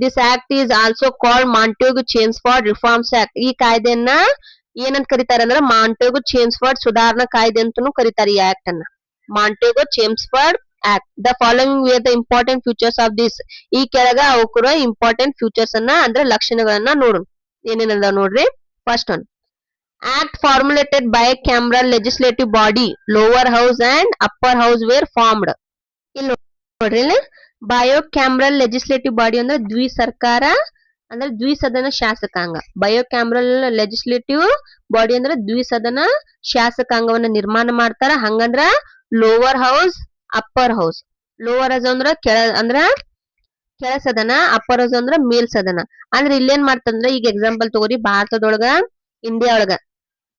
this act is also called Montagu Chelmsford reforms act. ಈ ಕಾಯ್ದೆಯನ್ನ ಏನಂತ ಕರೀತಾರೆ ಅಂದ್ರೆ ಮಾಂಟೇಗು ಚೇಮ್ಸ್ಫೋರ್ಡ್ ಸುಧಾರಣಾ ಕಾಯ್ದೆ ಅಂತಾನೂ ಕರೀತಾರೆ ಈ ಆಕ್ಟ್ ಅನ್ನ. Montagu Chelmsford act. The following were the important futures of this. ಈ ಕೆಳಗ ಅವಕರ ಇಂಪಾರ್ಟೆಂಟ್ ಫ್ಯೂಚರ್ಸ್ ಅನ್ನ ಅಂದ್ರೆ ಲಕ್ಷಣಗಳನ್ನ ನೋಡು. ಏನೇನದ ನೋಡ್ರಿ. First one, act formulated bicameral legislative body, lower house and upper house were formed. ಇಲ್ಲಿ ನೋಡ್ರಿ, ಬಯೋಕ್ಯಾಮ್ರಲ್ ಲೆಜಿಸ್ಲೇಟಿವ್ ಬಾಡಿ ಅಂದ್ರೆ ದ್ವಿಸರ್ಕಾರ ಅಂದ್ರೆ ದ್ವಿಸದನ ಶಾಸಕಾಂಗ. ಬಯೋಕ್ಯಾಮ್ರಲ್ ಲೆಜಿಸ್ಲೇಟಿವ್ ಬಾಡಿ ಅಂದ್ರೆ ದ್ವಿಸದನ ಶಾಸಕಾಂಗವನ್ನ ನಿರ್ಮಾಣ ಮಾಡ್ತಾರ. ಹಂಗಂದ್ರ lower house, upper house. Lower house ಅಂದ್ರ ಕೆಳ ಸದನ, ಅಪ್ಪರ್ ಹೌಸ್ ಅಂದ್ರ ಮೇಲ್ ಸದನ. ಅಂದ್ರೆ ಇಲ್ಲೇನ್ ಮಾಡ್ತಂದ್ರ, ಈಗ ಎಕ್ಸಾಂಪಲ್ ತಗೋರಿ, ಭಾರತದೊಳಗ ಇಂಡಿಯಾ ಒಳಗ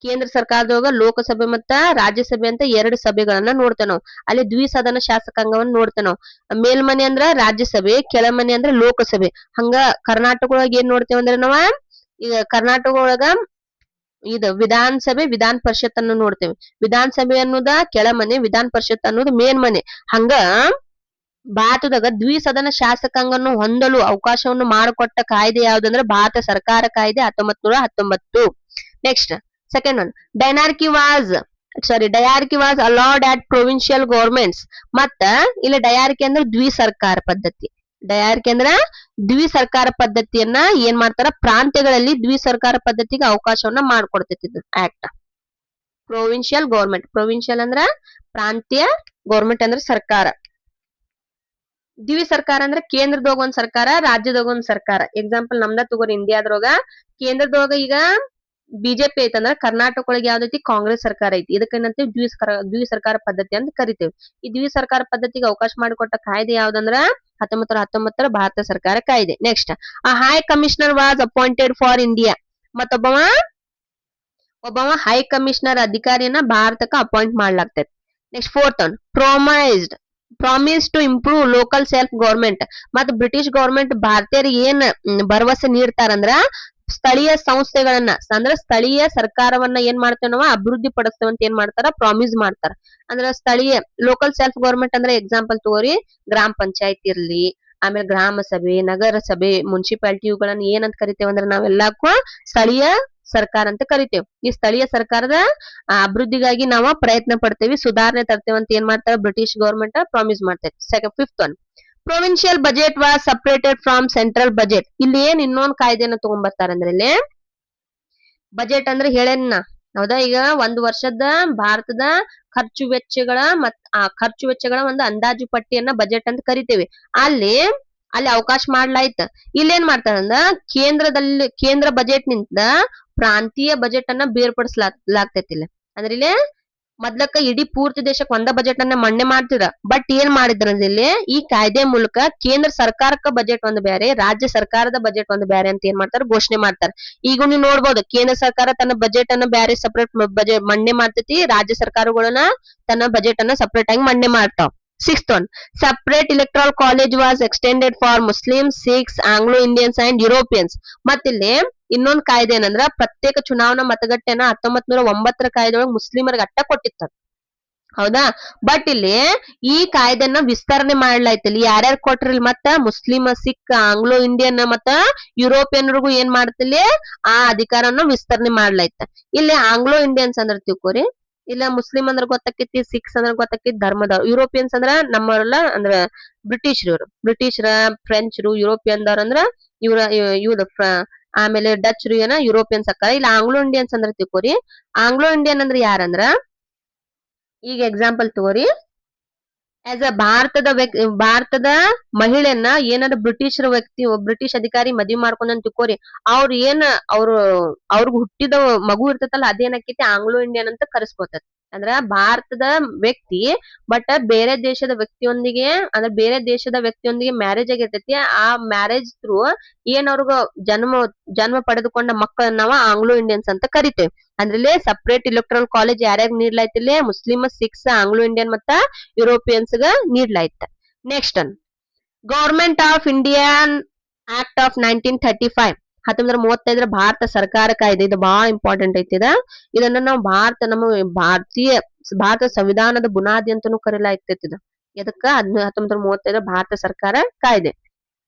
ಕೇಂದ್ರ ಸರ್ಕಾರದೊಳಗ ಲೋಕಸಭೆ ಮತ್ತ ರಾಜ್ಯಸಭೆ ಅಂತ ಎರಡು ಸಭೆಗಳನ್ನ ನೋಡ್ತೇವೆ ನಾವು. ಅಲ್ಲಿ ದ್ವಿಸದನ ಶಾಸಕಾಂಗವನ್ನ ನೋಡ್ತೇವೆ ನಾವು. ಮೇಲ್ಮನೆ ಅಂದ್ರ ರಾಜ್ಯಸಭೆ, ಕೆಳಮನೆ ಅಂದ್ರ ಲೋಕಸಭೆ. ಹಂಗ ಕರ್ನಾಟಕ ಒಳಗ ಏನ್ ನೋಡ್ತೇವೆ ಅಂದ್ರೆ ನಾವ, ಈಗ ಕರ್ನಾಟಕ ಒಳಗ ಇದು ವಿಧಾನಸಭೆ, ವಿಧಾನ ಪರಿಷತ್ ಅನ್ನು ನೋಡ್ತೇವೆ. ವಿಧಾನಸಭೆ ಅನ್ನೋದ ಕೆಳಮನೆ, ವಿಧಾನ ಪರಿಷತ್ ಅನ್ನೋದು ಮೇಲ್ಮನೆ. ಹಂಗ ಭಾರತದಾಗ ದ್ವಿಸದನ ಶಾಸಕಾಂಗವನ್ನು ಹೊಂದಲು ಅವಕಾಶವನ್ನು ಮಾಡಿಕೊಟ್ಟ ಕಾಯ್ದೆ ಯಾವ್ದಂದ್ರೆ ಭಾರತ ಸರ್ಕಾರ ಕಾಯ್ದೆ 1919. Next second one, dyarchy was allowed at provincial governments. ಮತ್ತ ಇಲ್ಲಿ ಡಯಾರ್ಕಿ ಅಂದ್ರೆ ದ್ವಿಸರ್ಕಾರ ಪದ್ಧತಿ. ಡಯಾರ್ಕಿ ಅಂದ್ರ ದ್ವಿಸರ್ಕಾರ ಪದ್ಧತಿಯನ್ನ ಏನ್ ಮಾಡ್ತಾರ, ಪ್ರಾಂತ್ಯಗಳಲ್ಲಿ ದ್ವಿಸರ್ಕಾರ ಪದ್ಧತಿಗೆ ಅವಕಾಶವನ್ನ ಮಾಡ್ಕೊಡ್ತೈತಿ ಆಕ್ಟ್. ಪ್ರೊವಿನ್ಷಿಯಲ್ ಗವರ್ಮೆಂಟ್, ಪ್ರೊವಿನ್ಷಿಯಲ್ ಅಂದ್ರ ಪ್ರಾಂತ್ಯ, ಗವರ್ಮೆಂಟ್ ಅಂದ್ರ ಸರ್ಕಾರ. ದ್ವಿ ಸರ್ಕಾರ ಅಂದ್ರೆ ಕೇಂದ್ರದೊಳಗ ಒಂದ್ ಸರ್ಕಾರ, ರಾಜ್ಯದಾಗ ಒಂದ್ ಸರ್ಕಾರ. ಎಕ್ಸಾಂಪಲ್ ನಮ್ದ ತಗೋರಿ, ಇಂಡಿಯಾದ್ರೊಳಗ ಕೇಂದ್ರದೊಳಗ ಈಗ ಬಿಜೆಪಿ ಐತಂದ್ರ ಕರ್ನಾಟಕ ಒಳಗೆ ಯಾವ್ದೈತಿ, ಕಾಂಗ್ರೆಸ್ ಸರ್ಕಾರ ಐತಿ. ಇದಕ್ಕೇನಂತೀವಿ ದ್ವಿ ಸರ್ಕಾರ ಪದ್ಧತಿ ಅಂತ ಕರಿತೇವೆ. ಈ ದ್ವಿ ಸರ್ಕಾರ ಪದ್ಧತಿಗೆ ಅವಕಾಶ ಮಾಡಿಕೊಟ್ಟ ಕಾಯ್ದೆ ಯಾವ್ದಂದ್ರ 1919 ಭಾರತ ಸರ್ಕಾರ ಕಾಯ್ದೆ. Next, a high commissioner was appointed for India. ಮತ್ತೊಬ್ಬವ ಹೈ ಕಮಿಷನರ್ ಅಧಿಕಾರಿಯನ್ನ ಭಾರತಕ್ಕ ಅಪಾಯಿಂಟ್ ಮಾಡ್ಲಾಗ್ತೈತಿ. Next fourth one, promise to improve local self government. ಮತ್ ಬ್ರಿಟಿಷ್ ಗವರ್ಮೆಂಟ್ ಭಾರತೀಯರಿಗೆ ಏನ್ ಭರವಸೆ ನೀಡ್ತಾರಂದ್ರ ಸ್ಥಳೀಯ ಸಂಸ್ಥೆಗಳನ್ನ ಅಂದ್ರೆ ಸ್ಥಳೀಯ ಸರ್ಕಾರವನ್ನ ಏನ್ ಮಾಡ್ತೇವೆ ನಾವು, ಅಭಿವೃದ್ಧಿ ಪಡಿಸ್ತೇವೆ ಅಂತ ಏನ್ ಮಾಡ್ತಾರ, ಪ್ರಾಮಿಸ್ ಮಾಡ್ತಾರ. ಅಂದ್ರ ಸ್ಥಳೀಯ ಲೋಕಲ್ ಸೆಲ್ಫ್ ಗವರ್ಮೆಂಟ್ ಅಂದ್ರೆ ಎಕ್ಸಾಂಪಲ್ ತಗೋರಿ, ಗ್ರಾಮ ಪಂಚಾಯತ್ ಇರ್ಲಿ, ಆಮೇಲೆ ಗ್ರಾಮ ಸಭೆ, ನಗರ ಸಭೆ, ಮುನ್ಸಿಪಾಲಿಟಿ, ಇವುಗಳನ್ನ ಏನಂತ ಕರಿತೇವೆ ಅಂದ್ರೆ ನಾವೆಲ್ಲಕ್ಕೂ ಸ್ಥಳೀಯ ಸರ್ಕಾರ ಅಂತ ಕರಿತೇವೆ. ಈ ಸ್ಥಳೀಯ ಸರ್ಕಾರದ ಅಭಿವೃದ್ಧಿಗಾಗಿ ನಾವು ಪ್ರಯತ್ನ ಪಡ್ತೇವಿ, ಸುಧಾರಣೆ ತರ್ತೇವೆ ಅಂತ ಏನ್ ಮಾಡ್ತಾರ ಬ್ರಿಟಿಷ್ ಗವರ್ಮೆಂಟ್ ಪ್ರಾಮಿಸ್ ಮಾಡ್ತೇವೆ. Fifth one, provincial budget was separated from central budget. ಇಲ್ಲಿ ಏನ್ ಇನ್ನೊಂದು ಕಾಯ್ದೆನ ತಗೊಂಡ್ಬರ್ತಾರ ಅಂದ್ರೆ, ಇಲ್ಲಿ ಬಜೆಟ್ ಅಂದ್ರೆ ಹೇಳೇನ ಹೌದಾ, ಈಗ ಒಂದು ವರ್ಷದ ಭಾರತದ ಖರ್ಚು ವೆಚ್ಚಗಳ ಆ ಖರ್ಚು ವೆಚ್ಚಗಳ ಒಂದು ಅಂದಾಜು ಪಟ್ಟಿಯನ್ನ ಬಜೆಟ್ ಅಂತ ಕರಿತೇವೆ. ಅಲ್ಲಿ ಅವಕಾಶ ಮಾಡ್ಲಾಯ್ತ. ಇಲ್ಲೇನ್ ಮಾಡ್ತಾರಂದ್ರ ಕೇಂದ್ರ ಬಜೆಟ್ ನಿಂದ ಪ್ರಾಂತೀಯ ಬಜೆಟ್ ಅನ್ನ ಬೇರ್ಪಡಿಸಲಾಗ್ತೈತಿ. ಅಂದ್ರೆ ಇಲ್ಲಿ ಮೊದ್ಲಕ್ಕ ಇಡೀ ಪೂರ್ತಿ ದೇಶಕ್ಕೆ ಒಂದ ಬಜೆಟ್ ಅನ್ನ ಮಂಡನೆ ಮಾಡ್ತಿದ್ರ. ಬಟ್ ಏನ್ ಮಾಡಿದ್ರ ಇಲ್ಲಿ ಈ ಕಾಯ್ದೆ ಮೂಲಕ ಕೇಂದ್ರ ಸರ್ಕಾರಕ್ಕ ಬಜೆಟ್ ಒಂದು ಬೇರೆ, ರಾಜ್ಯ ಸರ್ಕಾರದ ಬಜೆಟ್ ಒಂದು ಬೇರೆ ಅಂತ ಏನ್ ಮಾಡ್ತಾರ, ಘೋಷಣೆ ಮಾಡ್ತಾರ. ಈಗ ನೀವು ನೋಡ್ಬೋದು, ಕೇಂದ್ರ ಸರ್ಕಾರ ತನ್ನ ಬಜೆಟ್ ಅನ್ನ ಬೇರೆ ಸಪರೇಟ್ ಬಜೆಟ್ ಮಂಡನೆ ಮಾಡ್ತೈತಿ, ರಾಜ್ಯ ಸರ್ಕಾರಗಳನ್ನ ತನ್ನ ಬಜೆಟ್ ಅನ್ನ ಸಪರೇಟ್ ಆಗಿ ಮಂಡನೆ ಮಾಡ್ತಾವ. Sixth one, separate electoral college was extended for Muslims, ಸಿಖ್ಸ್, Anglo Indians and Europeans. ಮತ್ತಿಲ್ಲಿ ಇನ್ನೊಂದು ಕಾಯ್ದೆ ಏನಂದ್ರ ಪ್ರತ್ಯೇಕ ಚುನಾವಣಾ ಮತಗಟ್ಟೆನ 1909 ಕಾಯ್ದೆಯೊಳಗೆ ಮುಸ್ಲಿಮರಿಗೆ ಅಟ್ಟ ಕೊಟ್ಟಿತ್ತ. ಹೌದಾ, ಬಟ್ ಇಲ್ಲಿ ಈ ಕಾಯ್ದೆನ ವಿಸ್ತರಣೆ ಮಾಡ್ಲಾಯ್ತಿಲ್ಲ. ಯಾರ್ಯಾರು ಕೊಟ್ರಿಲ್ ಮತ್ತ ಮುಸ್ಲಿಂ, ಸಿಖ್, ಆಂಗ್ಲೋ ಇಂಡಿಯನ್ ಮತ್ತ ಯುರೋಪಿಯನ್ರಿಗೂ ಏನ್ ಮಾಡ್ತಿಲ್ಲ, ಆ ಅಧಿಕಾರನ ವಿಸ್ತರಣೆ ಮಾಡ್ಲಾಯ್ತ. ಇಲ್ಲಿ ಆಂಗ್ಲೋ ಇಂಡಿಯನ್ಸ್ ಅಂದ್ರ ತಿಳ್ಕೊರಿ, ಇಲ್ಲ ಮುಸ್ಲಿಂ ಅಂದ್ರ ಗೊತ್ತಾಕೈತಿ, ಸಿಖ್ಸ್ ಅಂದ್ರ ಗೊತ್ತಾಕೈತಿ ಧರ್ಮದ. ಯುರೋಪಿಯನ್ಸ್ ಅಂದ್ರ ನಮ್ಮವರೆಲ್ಲ ಅಂದ್ರ ಬ್ರಿಟಿಷರ, ಫ್ರೆಂಚ್ರು, ಯುರೋಪಿಯನ್ ಅಂದ್ರ ಇವ್ರ ಆಮೇಲೆ ಡಚ್ ಏನ ಯುರೋಪಿಯನ್ಸ್ ಅಕ್ಕಾರ. ಇಲ್ಲ ಆಂಗ್ಲೋ ಇಂಡಿಯನ್ಸ್ ಅಂದ್ರ ತಿಳ್ಕೊರಿ. ಆಂಗ್ಲೋ ಇಂಡಿಯನ್ ಅಂದ್ರ ಯಾರಂದ್ರ, ಈಗ ಎಕ್ಸಾಂಪಲ್ ತಗೋರಿ, ಆಸ್ ಅ ಭಾರತದ ಮಹಿಳೆಯನ್ನ ಏನಾರ ಬ್ರಿಟಿಷ್ ಅಧಿಕಾರಿ ಮದ್ವಿ ಮಾಡ್ಕೊಂಡ್ ತಿಳ್ಕೊರಿ, ಅವ್ರಿಗೆ ಹುಟ್ಟಿದ ಮಗು ಇರ್ತೈತಲ್ಲ ಅದೇನಾಕೈತಿ ಆಂಗ್ಲೋ ಇಂಡಿಯನ್ ಅಂತ ಕರೆಸ್ಕೊತೈತಿ. ಅಂದ್ರ ಭಾರತದ ವ್ಯಕ್ತಿ ಬಟ್ ಬೇರೆ ದೇಶದ ವ್ಯಕ್ತಿಯೊಂದಿಗೆ ಮ್ಯಾರೇಜ್ ಆಗಿರ್ತೈತಿ. ಆ ಮ್ಯಾರೇಜ್ ಥ್ರೂ ಏನ್ ಅವ್ರಿಗ ಜನ್ಮ ಪಡೆದುಕೊಂಡ ಮಕ್ಕಳನ್ನ ನಾವು ಆಂಗ್ಲೋ ಇಂಡಿಯನ್ಸ್ ಅಂತ ಕರಿತೇವೆ. ಅಂದ್ರೆ ಸಪರೇಟ್ ಇಲೆಕ್ಟ್ರಲ್ ಕಾಲೇಜ್ ಯಾರ್ಯಾಗ ನೀಡ್ಲಾಯ್ತಿಲ್ಲ, ಮುಸ್ಲಿಂ, ಸಿಖ್ಸ್, ಆಂಗ್ಲೋ ಇಂಡಿಯನ್ ಮತ್ತ ಯುರೋಪಿಯನ್ಸ್ ಗ ನೀಡ್ಲಾಯ್ತ. Next government of Indian act of 1935, 1935 ಭಾರತ ಸರ್ಕಾರ ಕಾಯ್ದೆ. ಇದು ಬಹಳ ಇಂಪಾರ್ಟೆಂಟ್ ಐತಿ. ಇದನ್ನ ನಾವು ನಮ್ಮ ಭಾರತ ಸಂವಿಧಾನದ ಬುನಾದಿ ಅಂತಾನೂ ಕರೆಯಲಾಗ್ತೈತಿ. ಇದಕ್ಕ 1935 ಭಾರತ ಸರ್ಕಾರ ಕಾಯ್ದೆ.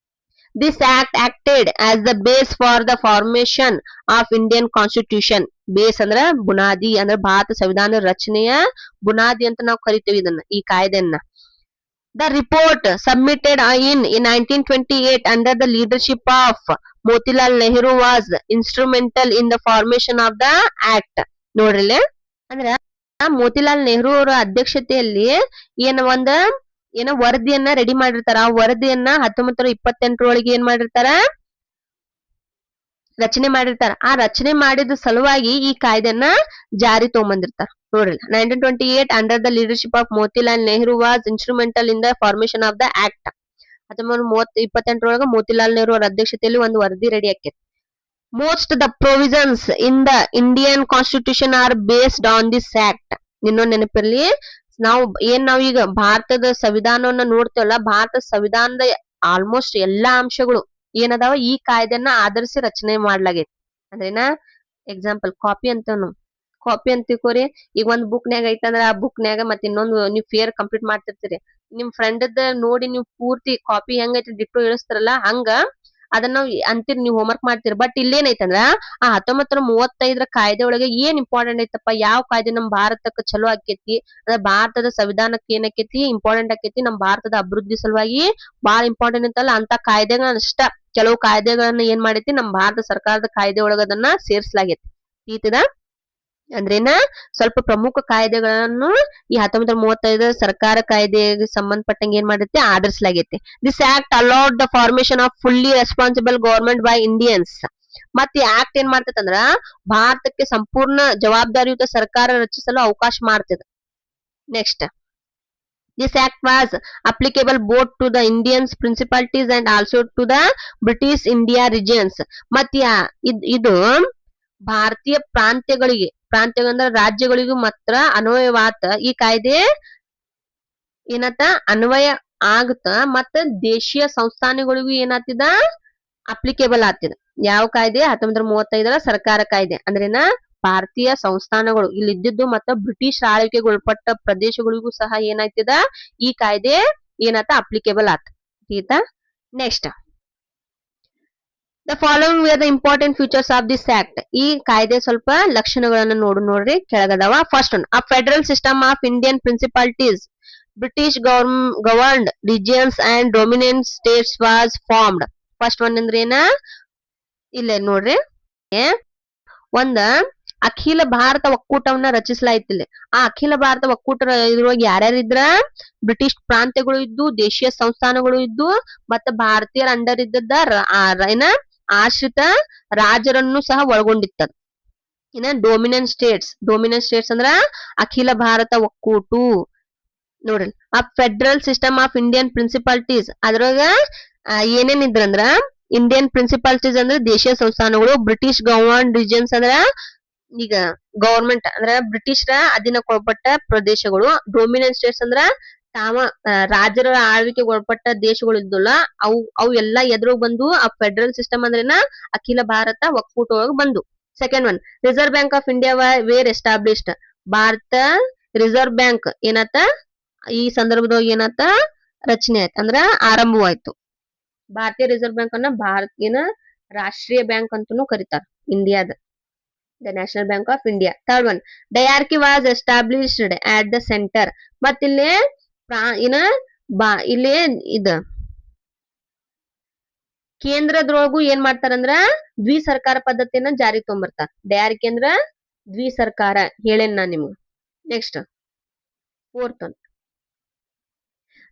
This act acted as the base for the formation of Indian Constitution. Base ಅಂದ್ರ ಬುನಾದಿ ಅಂದ್ರ ಭಾರತ ಸಂವಿಧಾನ ರಚನೆಯ ಬುನಾದಿ ಅಂತ ನಾವು ಕರಿತೀವಿ ಇದನ್ನ ಈ ಕಾಯ್ದೆಯನ್ನ. The report submitted in 1928 under the leadership of Motilal Nehru was instrumental in the formation of the act. ನೋಡ್ರಿಲೆ ಅಂದ್ರ ಮೋತಿಲಾಲ್ ನೆಹರು ಅವರ ಅಧ್ಯಕ್ಷತೆಯಲ್ಲಿ ಏನ ವರದಿಯನ್ನ ರೆಡಿ ಮಾಡಿರ್ತಾರ. ಆ ವರದಿಯನ್ನ 1928 ಏನ್ ಮಾಡಿರ್ತಾರ, ರಚನೆ ಮಾಡಿರ್ತಾರ. ಆ ರಚನೆ ಮಾಡಿದ ಸಲುವಾಗಿ ಈ ಕಾಯ್ದೆಯನ್ನ ಜಾರಿ ತಗೊಂಬಂದಿರ್ತಾರ. ನೋಡ್ರಿ 1928 under the leadership of Motilal Nehru was instrumental in the formation of the act. 1928 Motilal Nehru ಅವರ ಅಧ್ಯಕ್ಷತೆಯಲ್ಲಿ ಒಂದು ವರದಿ ರೆಡಿ ಆಕೈತಿ. Most the provisions in the Indian Constitution are based on this act. ಇನ್ನೊಂದು ನೆನಪಿರ್ಲಿ, ನಾವು ಈಗ ಭಾರತದ ಸಂವಿಧಾನವನ್ನ ನೋಡ್ತೇವಲ್ಲ, ಭಾರತ ಸಂವಿಧಾನದ ಆಲ್ಮೋಸ್ಟ್ ಎಲ್ಲಾ ಅಂಶಗಳು ಏನದಾವ ಈ ಕಾಯ್ದೆಯನ್ನ ಆಧರಿಸಿ ರಚನೆ ಮಾಡ್ಲಾಗೈತಿ. ಅಂದ್ರೇನ ಎಕ್ಸಾಂಪಲ್ ಕಾಪಿ ಅಂತ ತಿಳ್ಕೋರಿ. ಈಗ ಒಂದ್ ಬುಕ್ನ್ಯಾಗ ಐತಂದ್ರ ಆ ಬುಕ್ನ್ಯಾಗ ಮತ್ತೆ ಇನ್ನೊಂದು ನೀವು ಫೇರ್ ಕಂಪ್ಲೀಟ್ ಮಾಡ್ತಿರ್ತೀರಿ. ನಿಮ್ ಫ್ರೆಂಡ್ ನೋಡಿ ನೀವು ಪೂರ್ತಿ ಕಾಪಿ ಹೆಂಗೈತಿ ಡಿಟ್ಟೋ ಇಳಿಸ್ತಾರಲ್ಲ, ಹಂಗ ಅದನ್ನ ಅಂತೀರಿ, ನೀವು ಹೋಮ್ವರ್ಕ್ ಮಾಡ್ತೀರಿ. ಬಟ್ ಇಲ್ಲೇನೈತಂದ್ರ ಆ 1935 ಕಾಯ್ದೆ ಒಳಗೆ ಏನ್ ಇಂಪಾರ್ಟೆಂಟ್ ಐತಪ್ಪ, ಯಾವ ಕಾಯ್ದೆ ನಮ್ ಭಾರತಕ್ಕೆ ಚಲೋ ಆಕೇತಿ, ಅದ್ರ ಭಾರತದ ಸಂವಿಧಾನಕ್ಕೆ ಏನಾಕೇತಿ ಇಂಪಾರ್ಟೆಂಟ್ ಆಕೇತಿ, ನಮ್ ಭಾರತದ ಅಭಿವೃದ್ಧಿ ಸಲುವಾಗಿ ಬಾಳ ಇಂಪಾರ್ಟೆಂಟ್ ಅಂತಲ್ಲ ಅಂತ ಕಾಯ್ದೆಗಳನ್ನ ಅಷ್ಟ ಕೆಲವು ಕಾಯ್ದೆಗಳನ್ನ ಏನ್ ಮಾಡೈತಿ ನಮ್ ಭಾರತ ಸರ್ಕಾರದ ಕಾಯ್ದೆ ಒಳಗ ಅದನ್ನ ಸೇರ್ಸಲಾಗೈತಿ. ಈತದ ಅಂದ್ರೇನ ಸ್ವಲ್ಪ ಪ್ರಮುಖ ಕಾಯ್ದೆಗಳನ್ನು ಈ 1935 ಸರ್ಕಾರ ಕಾಯ್ದೆಗೆ ಸಂಬಂಧಪಟ್ಟಂಗೆ ಏನ್ ಮಾಡೈತಿ ಆಧರಿಸಲಾಗೈತಿ. This act allowed the formation of fully responsible government by Indians. ಮತ್ತೆ ಈ ಆಕ್ಟ್ ಏನ್ ಮಾಡ್ತೈತಂದ್ರ ಭಾರತಕ್ಕೆ ಸಂಪೂರ್ಣ ಜವಾಬ್ದಾರಿಯುತ ಸರ್ಕಾರ ರಚಿಸಲು ಅವಕಾಶ ಮಾಡ್ತದೆ. Next, this act was applicable both to the Indian principalities and also to the British India regions. ಮತ್ತೆ ಇದು ಭಾರತೀಯ ಪ್ರಾಂತ್ಯಗಳ ರಾಜ್ಯಗಳಿಗೂ ಮಾತ್ರ ಅನ್ವಯವಾತ. ಈ ಕಾಯ್ದೆ ಏನತ್ತ ಅನ್ವಯ ಆಗತ್ತ. ಮತ್ತ ದೇಶೀಯ ಸಂಸ್ಥಾನಗಳಿಗೂ ಏನಾಗ್ತಿದ ಅಪ್ಲಿಕೇಬಲ್ ಆಗ್ತಿದ. ಯಾವ ಕಾಯ್ದೆ? 1935 ಸರ್ಕಾರ ಕಾಯ್ದೆ. ಅಂದ್ರೇನ ಭಾರತೀಯ ಸಂಸ್ಥಾನಗಳು ಇಲ್ಲಿ ಇದ್ದಿದ್ದು ಮತ್ತ ಬ್ರಿಟಿಷ್ ಆಳ್ವಿಕೆಗೊಳಪಟ್ಟ ಪ್ರದೇಶಗಳಿಗೂ ಸಹ ಏನಾಗ್ತಿದ ಈ ಕಾಯ್ದೆ ಏನತ್ತ ಅಪ್ಲಿಕೇಬಲ್ ಆತ. ಆಯ್ತಾ? Next, the following were the important features of this act. ಈ ಕಾಯ್ದೆ ಸ್ವಲ್ಪ ಲಕ್ಷಣಗಳನ್ನ ನೋಡ್ರಿ ಕೆಳಗದವ. First one, a federal system of Indian principalities, British governed regions and dominant states was formed. First one ಅಂದ್ರೆ ಏನ ಇಲ್ಲೇ ನೋಡ್ರಿ, ಒಂದ ಅಖಿಲ ಭಾರತ ಒಕ್ಕೂಟವನ್ನ ರಚಿಸಲಾಯ್ತಿಲ್ಲ. ಆ ಅಖಿಲ ಭಾರತ ಒಕ್ಕೂಟ ಇದ್ರೊಳಗ ಯಾರ್ಯಾರಿದ್ರ, ಬ್ರಿಟಿಷ್ ಪ್ರಾಂತ್ಯಗಳು ಇದ್ದು, ದೇಶೀಯ ಸಂಸ್ಥಾನಗಳು ಇದ್ದು, ಮತ್ತೆ ಭಾರತೀಯರ ಅಂಡರ್ ಇದ್ದದ ಏನ ಆಶ್ರಿತ ರಾಜರನ್ನು ಸಹ ಒಳಗೊಂಡಿತ್ತದ. ಇನ್ನ ಡೊಮಿನೆಂಟ್ ಸ್ಟೇಟ್ಸ್ ಅಂದ್ರ ಅಖಿಲ ಭಾರತ ಒಕ್ಕೂಟು. ನೋಡ್ರಿ, ಆ ಫೆಡರಲ್ ಸಿಸ್ಟಮ್ ಆಫ್ ಇಂಡಿಯನ್ ಪ್ರಿನ್ಸಿಪಾಲಿಟೀಸ್ ಅದ್ರೊಳಗ ಏನೇನ್ ಇದ್ರಂದ್ರ, ಇಂಡಿಯನ್ ಪ್ರಿನ್ಸಿಪಾಲಿಟೀಸ್ ಅಂದ್ರೆ ದೇಶೀಯ ಸಂಸ್ಥಾನಗಳು, ಬ್ರಿಟಿಷ್ ಗವರ್ನ್ಡ್ ರೀಜನ್ಸ್ ಅಂದ್ರ ಈಗ ಗವರ್ಮೆಂಟ್ ಅಂದ್ರ ಬ್ರಿಟಿಷರ ಅಧೀನಕ್ಕೊಳಪಟ್ಟ ಪ್ರದೇಶಗಳು, ಡೊಮಿನೆಂಟ್ ಸ್ಟೇಟ್ಸ್ ಅಂದ್ರ ರಾಜರ ಆಳ್ವಿಕೆಗೆ ಒಳಪಟ್ಟ ದೇಶಗಳು ಇದ್ದಲ್ಲ ಅವು ಎಲ್ಲಾ ಎದುರು ಬಂದು ಆ ಫೆಡರಲ್ ಸಿಸ್ಟಮ್ ಅಂದ್ರೇನ ಅಖಿಲ ಭಾರತ ಒಕ್ಕೂಟ ಒಳಗ ಬಂದು. Second one, Reserve Bank of India were established. ಭಾರತ ರಿಸರ್ವ್ ಬ್ಯಾಂಕ್ ಏನತ್ತ ಈ ಸಂದರ್ಭದೊಳಗ ಏನತ್ತ ರಚನೆ ಆಯ್ತು ಅಂದ್ರ ಆರಂಭವಾಯ್ತು. ಭಾರತೀಯ ರಿಸರ್ವ್ ಬ್ಯಾಂಕ್ ಅನ್ನ ಭಾರತೀಯ ರಾಷ್ಟ್ರೀಯ ಬ್ಯಾಂಕ್ ಅಂತಾನೂ ಕರೀತಾರ ಇಂಡಿಯಾದ, the national bank of India. Third one, dyarchy was established at the centre. ಮತ್ತಿಲ್ಲಿ ಇಲ್ಲಿ ಕೇಂದ್ರದೊಳಗು ಏನ್ ಮಾಡ್ತಾರಂದ್ರ ದ್ವಿ ಸರ್ಕಾರ ಪದ್ಧತಿಯನ್ನ ಜಾರಿ ತೊಗೊಂಬರ್ತಾರ. ಡಯಾರ್ಕಿ ಅಂದ್ರ ದ್ವಿ ಸರ್ಕಾರ ಹೇಳೇನ್ ನಾ ನಿಮ್ಗ. Next, fourth one,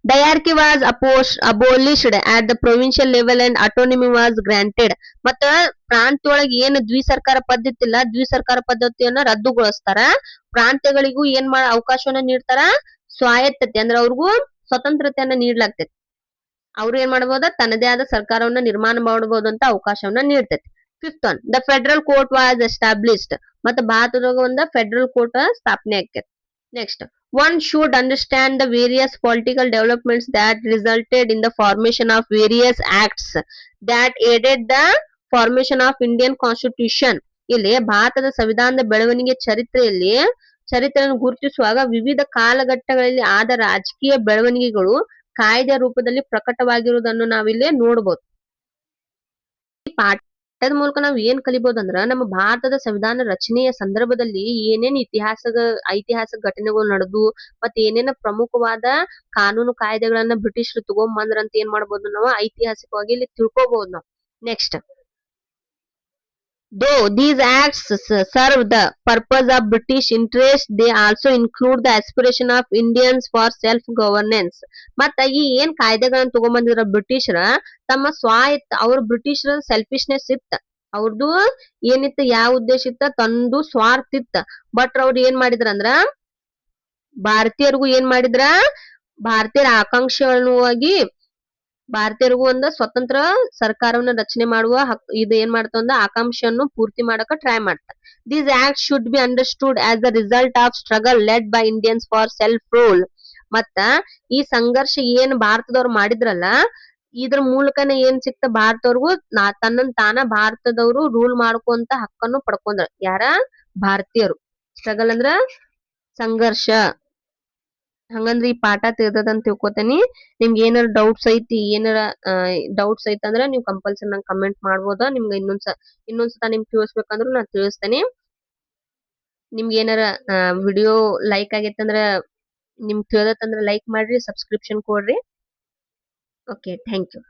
dyarchy was abolished at the provincial level and autonomy was granted. ಮತ್ತ ಪ್ರಾಂತ್ಯೊಳಗೆ ಏನು ದ್ವಿ ಸರ್ಕಾರ ಪದ್ಧತಿ ಇಲ್ಲ, ದ್ವಿ ಸರ್ಕಾರ ಪದ್ಧತಿಯನ್ನ ರದ್ದುಗೊಳಿಸ್ತಾರ. ಪ್ರಾಂತ್ಯಗಳಿಗೂ ಏನ್ ಅವಕಾಶವನ್ನ ನೀಡ್ತಾರ, ಸ್ವಾಯತ್ತತೆ ಅಂದ್ರೆ ಅವ್ರಿಗೂ ಸ್ವತಂತ್ರತೆಯನ್ನ ನೀಡ್ಲಾಗ್ತೈತಿ. ಅವ್ರು ಏನ್ ಮಾಡಬಹುದ, ತನ್ನದೇ ಆದ ಸರ್ಕಾರವನ್ನ ನಿರ್ಮಾಣ ಮಾಡಬಹುದು ಅಂತ ಅವಕಾಶವನ್ನ ನೀಡ್ತೈತಿ. Fifth one, the federal court was established. ಮತ್ತೆ ಭಾರತದಾಗ ಒಂದ ಫೆಡರಲ್ ಕೋರ್ಟ್ ಸ್ಥಾಪನೆ ಆಕೈತಿ. Next, one should understand the various political developments that resulted in the formation of various acts that aided the formation of Indian Constitution. ಇಲ್ಲಿ ಭಾರತದ ಸಂವಿಧಾನದ ಬೆಳವಣಿಗೆ ಚರಿತ್ರೆಯನ್ನು ಗುರುತಿಸುವಾಗ ವಿವಿಧ ಕಾಲಘಟ್ಟಗಳಲ್ಲಿ ಆದ ರಾಜಕೀಯ ಬೆಳವಣಿಗೆಗಳು ಕಾಯ್ದೆ ರೂಪದಲ್ಲಿ ಪ್ರಕಟವಾಗಿರುವುದನ್ನು ನಾವಿಲ್ಲಿ ನೋಡಬಹುದು. ಪಾಠದ ಮೂಲಕ ನಾವ್ ಏನ್ ಕಲಿಬಹುದಂದ್ರ ನಮ್ಮ ಭಾರತದ ಸಂವಿಧಾನ ರಚನೆಯ ಸಂದರ್ಭದಲ್ಲಿ ಏನೇನ್ ಐತಿಹಾಸಿಕ ಘಟನೆಗಳು ನಡೆದು ಮತ್ ಏನೇನ ಪ್ರಮುಖವಾದ ಕಾನೂನು ಕಾಯ್ದೆಗಳನ್ನ ಬ್ರಿಟಿಷರು ತಗೊಂಬಂದ್ರ ಅಂತ ಏನ್ ಮಾಡ್ಬೋದು ನಾವು ಐತಿಹಾಸಿಕವಾಗಿ ಇಲ್ಲಿ ತಿಳ್ಕೊಬಹುದು ನಾವು. Next, though these acts serve the purpose of British interest, they also include the aspiration of Indians for self-governance. ಮತ್ತ ಈ ಏನ್ ಕಾಯ್ದೆಗಳನ್ನ ತಗೊಂಬಂದಿದ್ರ ಬ್ರಿಟಿಷರ ತಮ್ಮ ಸ್ವಾಯತ್ತ ಅವ್ರ ಬ್ರಿಟಿಷರ ಸೆಲ್ಫಿಶ್ನೆಸ್ ಇತ್ತ, ಅವ್ರದ್ದು ಏನಿತ್ತ ಯಾವ ಉದ್ದೇಶ ಇತ್ತ, ತಂದು ಸ್ವಾರ್ಥ ಇತ್ತ. ಬಟ್ ಅವ್ರು ಏನ್ ಮಾಡಿದ್ರ ಅಂದ್ರ ಭಾರತೀಯರಿಗೂ ಏನ್ ಮಾಡಿದ್ರ, ಭಾರತೀಯರ ಆಕಾಂಕ್ಷೆಗಳನ್ನುವಾಗಿ ಭಾರತೀಯರಿಗೂ ಒಂದು ಸ್ವತಂತ್ರ ಸರ್ಕಾರವನ್ನ ರಚನೆ ಮಾಡುವ ಇದು ಏನ್ ಮಾಡ್ತಂದ ಆಕಾಂಕ್ಷೆಯನ್ನು ಪೂರ್ತಿ ಮಾಡಕ ಟ್ರೈ ಮಾಡ್ತ. These act should be understood as the result of struggle led by Indians for self rule. ಮತ್ತ ಈ ಸಂಘರ್ಷ ಏನ್ ಭಾರತದವ್ರು ಮಾಡಿದ್ರಲ್ಲ ಇದ್ರ ಮೂಲಕನೇ ಏನ್ ಸಿಕ್ತ ಭಾರತದವ್ರಿಗೂ ತನ್ನನ್ ತಾನ ಭಾರತದವರು ರೂಲ್ ಮಾಡ್ಕೊಂತ ಹಕ್ಕನ್ನು ಪಡ್ಕೊಂಡ್ರ. ಯಾರ? ಭಾರತೀಯರು. ಸ್ಟ್ರಗಲ್ ಅಂದ್ರ ಸಂಘರ್ಷ. ಹಂಗಂದ್ರ ಈ ಪಾಠ ತಿಳಿದದಂತ ತಿಳ್ಕೊತೇನಿ. ನಿಮ್ಗೆ ಏನಾರ ಡೌಟ್ಸ್ ಐತಿ ಅಂದ್ರ ನೀವು ಕಂಪಲ್ಸರಿ ನಂಗೆ ಕಮೆಂಟ್ ಮಾಡ್ಬೋದ. ನಿಮ್ಗೆ ಇನ್ನೊಂದ್ಸತ ನಿಮ್ಗೆ ತಿಳಿಸ್ಬೇಕಂದ್ರು ನಾ ತಿಳಿಸ್ತೇನೆ. ನಿಮ್ಗೆ ಏನಾರ ವಿಡಿಯೋ ಲೈಕ್ ಆಗೈತಂದ್ರ ನಿಮ್ಗೆ ತಿಳಿದತ್ತಂದ್ರ ಲೈಕ್ ಮಾಡ್ರಿ, ಸಬ್ಸ್ಕ್ರಿಪ್ಷನ್ ಕೊಡ್ರಿ. Okay, thank you.